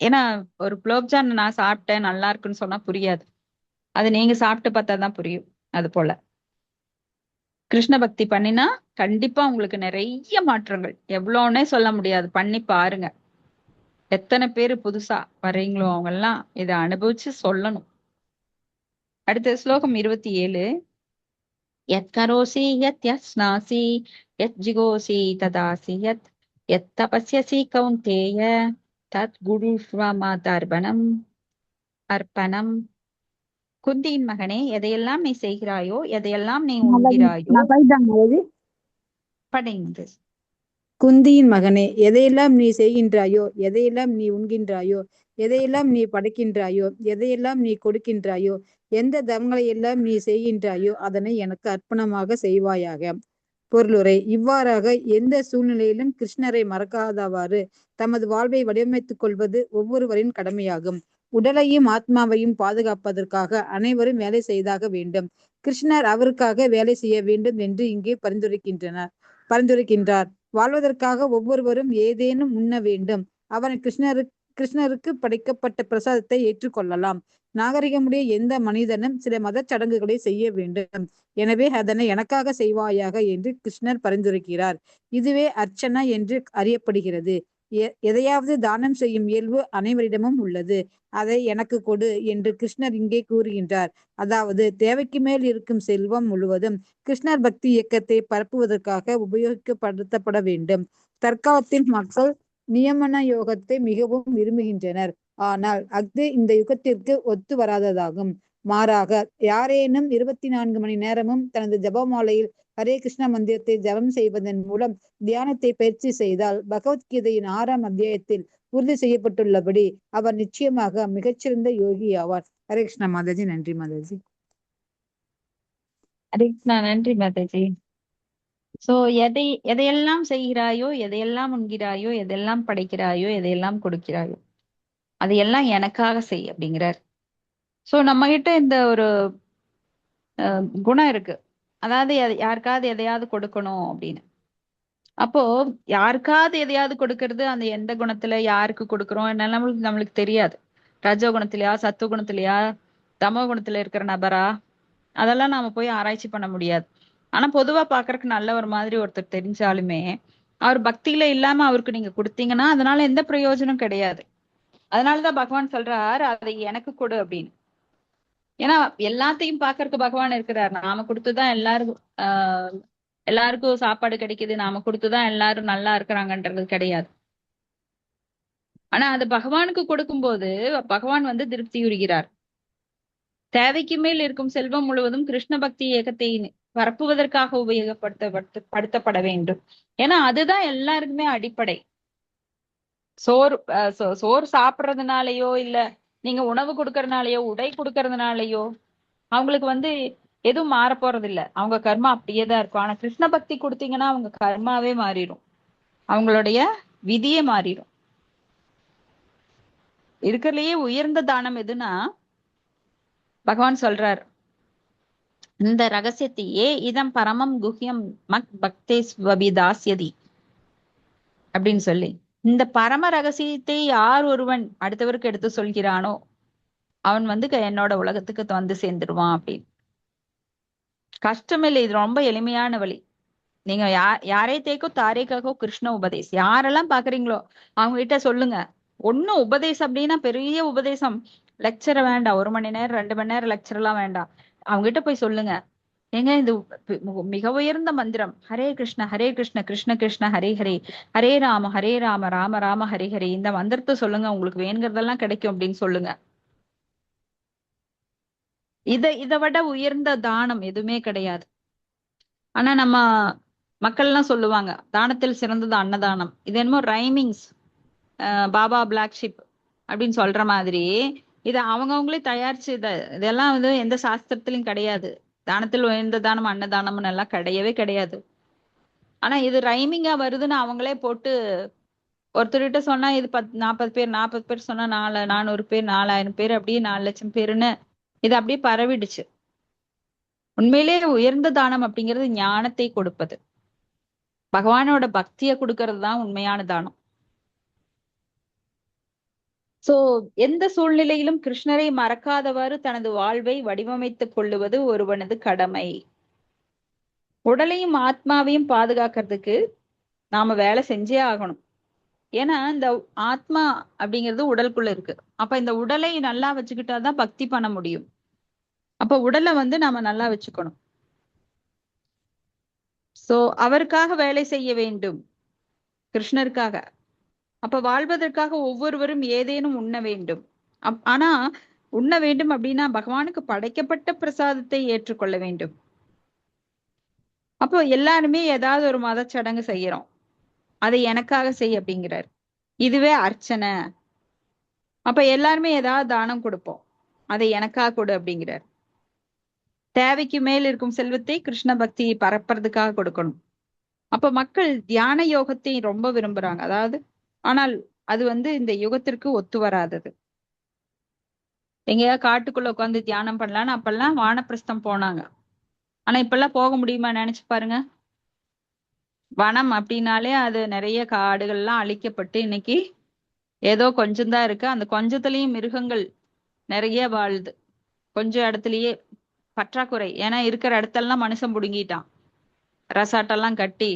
ஏன்னா ஒரு குலோப்ஜான் நான் சாப்பிட்டேன் நல்லா இருக்குன்னு சொன்னா புரியாது, அது நீங்க சாப்பிட்டு பார்த்தாதான் புரியும். அது போல கிருஷ்ண பக்தி பண்ணினா கண்டிப்பா உங்களுக்கு நிறைய மாற்றங்கள், எவ்வளோன்னே சொல்ல முடியாது, பண்ணி பாருங்க. எத்தனை பேரு புதுசா வர்றீங்களோ அவங்க எல்லாம் இதை அனுபவிச்சு சொல்லணும். அடுத்த ஸ்லோகம் 27. யத் கரோசி யத் யஸ்னாசி யத் ஜிகோசி ததாசி யத் தபஸ்யசி கௌந்தேய தத் குருஷ்வமதர்ப்பணம் அர்ப்பணம். குந்தியின் மகனே, எதையெல்லாம் நீ செய்கிறாயோ, எதையெல்லாம் நீ உண்கிறாயோ. படிங்க. குந்தியின் மகனே, எதையெல்லாம் நீ செய்கின்றாயோ, எதையெல்லாம் நீ உண்கின்றாயோ, எதையெல்லாம் நீ படைக்கின்றாயோ, எதையெல்லாம் நீ கொடுக்கின்றாயோ, எந்த தவங்களை எல்லாம் நீ செய்கின்றாயோ அதனை எனக்கு அர்ப்பணமாக செய்வாயாக. பொருளுரை. இவ்வாறாக எந்த சூழ்நிலையிலும் கிருஷ்ணரை மறக்காதவாறு தமது வாழ்வை வடிவமைத்துக் கொள்வது ஒவ்வொருவரின் கடமையாகும். உடலையும் ஆத்மாவையும் பாதுகாப்பதற்காக அனைவரும் வேலை செய்தாக வேண்டும். கிருஷ்ணர் அவருக்காக வேலை செய்ய வேண்டும் என்று இங்கே பரிந்துரைக்கின்றார். வாழ்வதற்காக ஒவ்வொருவரும் ஏதேனும் உண்ண வேண்டும். அவன் கிருஷ்ணருக்கு படைக்கப்பட்ட பிரசாதத்தை ஏற்றுக்கொள்ளலாம். நாகரிகமுடைய எந்த மனிதனும் சில மத சடங்குகளை செய்ய வேண்டும். எனவே அதனை எனக்காக செய்வாயாக என்று கிருஷ்ணர் பரிந்துரைக்கிறார். இதுவே அர்ச்சனா என்று அறியப்படுகிறது. எதையாவது தானம் செய்யும் இயல்பு அனைவரிடமும் உள்ளது. அதை எனக்கு கொடு என்று கிருஷ்ணர் இங்கே கூறுகின்றார். அதாவது தேவைக்கு மேல் இருக்கும் செல்வம் முழுவதும் கிருஷ்ணர் பக்தி இயக்கத்தை பரப்புவதற்காக உபயோகிக்கப்படுத்தப்பட வேண்டும். தற்காலத்தில் மக்கள் நியமன யோகத்தை மிகவும் விரும்புகின்றனர். ஆனால் அஃது இந்த யுகத்திற்கு ஒத்து வராததாகும். மாறாக யாரேனும் 24 மணி நேரமும் தனது ஜபமாலையில் ஹரே கிருஷ்ண மந்திரத்தை ஜபம் செய்வதன் மூலம் தியானத்தை பயிற்சி செய்தால் பகவத்கீதையின் 6ஆம் அத்தியாயத்தில் உறுதி செய்யப்பட்டுள்ளபடி அவர் நிச்சயமாக மிகச்சிறந்த யோகி ஆவார். ஹரே கிருஷ்ண மாதாஜி. நன்றி மாதாஜி. ஹரே கிருஷ்ணா. நன்றி மாதாஜி. சோ எதையெல்லாம் செய்கிறாயோ, எதையெல்லாம் உண்கிறாயோ, எதெல்லாம் படைக்கிறாயோ, எதையெல்லாம் கொடுக்கிறாயோ, அதையெல்லாம் எனக்காக செய் அப்படிங்கிறார். சோ நம்ம கிட்ட இந்த ஒரு குணம் இருக்கு, அதாவது யாருக்காவது எதையாவது கொடுக்கணும் அப்படின்னு. அப்போ யாருக்காவது எதையாவது கொடுக்கறது அந்த எந்த குணத்துல யாருக்கு கொடுக்கறோம் நம்மளுக்கு தெரியாது. ரஜோ குணத்திலயா, சத்துவ குணத்திலயா, தமோ குணத்துல இருக்கிற நபரா, அதெல்லாம் நாம போய் ஆராய்ச்சி பண்ண முடியாது. ஆனா பொதுவா பாக்குறதுக்கு நல்ல ஒரு மாதிரி ஒருத்தர் தெரிஞ்சாலுமே அவர் பக்தியில இல்லாம அவருக்கு நீங்க கொடுத்தீங்கன்னா அதனால எந்த பிரயோஜனம் கிடையாது. அதனாலதான் பகவான் சொல்றார் அதை எனக்கு கொடு அப்படின்னு. ஏன்னா எல்லாத்தையும் பாக்குறதுக்கு பகவான் இருக்கிறார். நாம கொடுத்துதான் எல்லாருக்கும் சாப்பாடு கிடைக்குது, நாம கொடுத்துதான் எல்லாரும் நல்லா இருக்கிறாங்கன்றது கிடையாது. ஆனா அது பகவானுக்கு கொடுக்கும்போது பகவான் வந்து திருப்தியுறுகிறார். தேவைக்கு மேல் இருக்கும் செல்வம் முழுவதும் கிருஷ்ண பக்தி இயக்கத்தை பரப்புவதற்காக படுத்தப்பட வேண்டும். ஏன்னா அதுதான் எல்லாருக்குமே அடிப்படை. சோறு சாப்பிடுறதுனாலயோ இல்ல நீங்க உணவு கொடுக்கறதுனாலயோ உடை கொடுக்கறதுனாலயோ அவங்களுக்கு வந்து எதுவும் மாற போறது இல்ல. அவங்க கர்மா அப்படியேதான் இருக்கும். ஆனா கிருஷ்ண பக்தி கொடுத்தீங்கன்னா அவங்க கர்மாவே மாறிடும், அவங்களுடைய விதியே மாறிடும். இருக்கிறதுலயே உயர்ந்த தானம் எதுனா பகவான் சொல்றார், இந்த ரகசியத்தையே இதம் பரமம் குஹ்யம் மக் பக்தே ஸ்வபிதாஸ்யதி அப்படின்னு சொல்லி, இந்த பரம ரகசியத்தை யார் ஒருவன் அடுத்தவருக்கு எடுத்து சொல்கிறானோ அவன் வந்து என்னோட உலகத்துக்கு வந்து சேர்ந்துருவான் அப்படின்னு. கஷ்டம் இல்லை, இது ரொம்ப எளிமையான வழி. நீங்க யாரே தேக்கோ தாரே காக்கோ கிருஷ்ண உபதேஸ், யாரெல்லாம் பாக்குறீங்களோ அவங்க கிட்ட சொல்லுங்க. ஒன்னும் உபதேசம் அப்படின்னா பெரிய உபதேசம் லெக்சர் வேண்டாம், 1 மணி நேரம் 2 மணி நேரம் லெக்சர் எல்லாம் வேண்டாம். அவங்க கிட்ட போய் சொல்லுங்க, ஏங்க இது மிக உயர்ந்த மந்திரம், ஹரே கிருஷ்ண கிருஷ்ண கிருஷ்ண ஹரே ஹரே, ஹரே ராம ராம ராம ஹரே ஹரே, இந்த மந்திரத்தை சொல்லுங்க, உங்களுக்கு வேணுங்கிறதெல்லாம் கிடைக்கும் அப்படின்னு சொல்லுங்க. இதை விட உயர்ந்த தானம் எதுவுமே கிடையாது. ஆனா நம்ம மக்கள் எல்லாம் சொல்லுவாங்க தானத்தில் சிறந்தது அன்னதானம். இது என்னமோ ரைமிங்ஸ், பாபா பிளாக் ஷிப் அப்படின்னு சொல்ற மாதிரி இதை அவங்கவுங்களே தயாரிச்சு இதெல்லாம் வந்து எந்த சாஸ்திரத்திலும் கிடையாது. தானத்தில் உயர்ந்த தானம் அன்னதானம்னு எல்லாம் கிடையவே கிடையாது. ஆனா இது ரைமிங்கா வருதுன்னு அவங்களே போட்டு ஒருத்தர்கிட்ட சொன்னா இது 40 பேர், 40 பேர் சொன்னா 400 பேர், 4000 பேர், அப்படியே 4 லட்சம் பேருன்னு இது அப்படியே பரவிடுச்சு. உண்மையிலேயே உயர்ந்த தானம் அப்படிங்கிறது ஞானத்தை கொடுப்பது, பகவானோட பக்தியை கொடுக்கறது தான் உண்மையான தானம். சோ எந்த சூழ்நிலையிலும் கிருஷ்ணரை மறக்காதவாறு தனது வாழ்வை வடிவமைத்துக் கொள்ளுவது ஒருவனது கடமை. உடலையும் ஆத்மாவையும் பாதுகாக்கிறதுக்கு நாம வேலை செஞ்சே ஆகணும். ஏன்னா இந்த ஆத்மா அப்படிங்கிறது உடலுக்குள்ள இருக்கு. அப்ப இந்த உடலை நல்லா வச்சுக்கிட்டாதான் பக்தி பண்ண முடியும். அப்ப உடலை வந்து நாம நல்லா வச்சுக்கணும். சோ அவருக்காக வேலை செய்ய வேண்டும், கிருஷ்ணருக்காக. அப்ப வாழ்வதற்காக ஒவ்வொருவரும் ஏதேனும் உண்ண வேண்டும். ஆனா உண்ண வேண்டும் அப்படின்னா பகவானுக்கு படைக்கப்பட்ட பிரசாதத்தை ஏற்றுக்கொள்ள வேண்டும். அப்போ எல்லாருமே ஏதாவது ஒரு மத சடங்கு செய்யறோம், அதை எனக்காக செய் அப்படிங்கிறார். இதுவே அர்ச்சனை. அப்ப எல்லாருமே ஏதாவது தானம் கொடுப்போம், அதை எனக்காக கொடு அப்படிங்கிறார். தேவைக்கு மேல் இருக்கும் செல்வத்தை கிருஷ்ண பக்தியை பரப்புறதுக்காக கொடுக்கணும். அப்ப மக்கள் தியான யோகத்தை ரொம்ப விரும்புறாங்க. ஆனால் அது வந்து இந்த யுகத்திற்கு ஒத்து வராதது. எங்கேயா காட்டுக்குள்ள உட்காந்து தியானம் பண்ணலான்னு அப்பெல்லாம் வானப்பிரஸ்தம் போனாங்க. ஆனா இப்பெல்லாம் போக முடியுமா நினைச்சு பாருங்க. வனம் அப்படின்னாலே அது நிறைய காடுகள்லாம் அழிக்கப்பட்டு இன்னைக்கு ஏதோ கொஞ்சம் தான் இருக்கு. அந்த கொஞ்சத்திலயும் மிருகங்கள் நிறைய வாழுது. கொஞ்சம் இடத்துலயே பற்றாக்குறை. ஏன்னா இருக்கிற இடத்தெல்லாம் மனுஷன் புடுங்கிட்டான். ரெசார்ட்டெல்லாம் கட்டி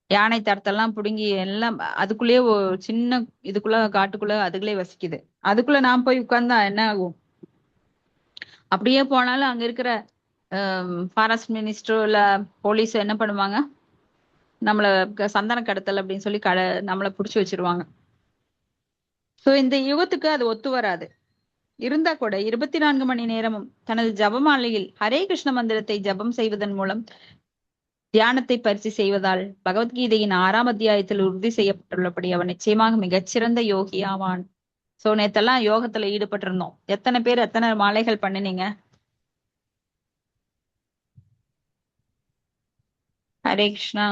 யானை தரத்தெல்லாம் புடுங்கி எல்லாம் அதுக்குள்ளேயே ஒரு சின்ன இதுக்குள்ள காட்டுக்குள்ள அதுகளே வசிக்குது. அதுக்குள்ள நான் போய் உட்கார்ந்தா என்ன ஆகும்? அப்படியே போனாலும் அங்க இருக்கிற ஃபாரஸ்ட் மினிஸ்டரோ இல்ல போலீஸ் என்ன பண்ணுவாங்க, நம்மள சந்தன கடத்தல் அப்படின்னு சொல்லி நம்மள புடிச்சு வச்சிருவாங்க. சோ இந்த யுகத்துக்கு அது ஒத்து வராது. இருந்தா கூட 24 மணி நேரமும் தனது ஜபமாலையில் ஹரே கிருஷ்ண மந்திரத்தை ஜபம் செய்வதன் மூலம் தியானத்தை பயிற்சி செய்வதால் பகவத்கீதையின் 6ஆம் அத்தியாயத்தில் உறுதி செய்யப்பட்டுள்ளபடி அவன் நிச்சயமாக மிகச்சிறந்த யோகி ஆவான். சோ நேத்தெல்லாம் யோகத்துல ஈடுபட்டிருந்தோம். எத்தனை பேர் எத்தனை மாலைகள் பண்ணினீங்க? ஹரே கிருஷ்ணா.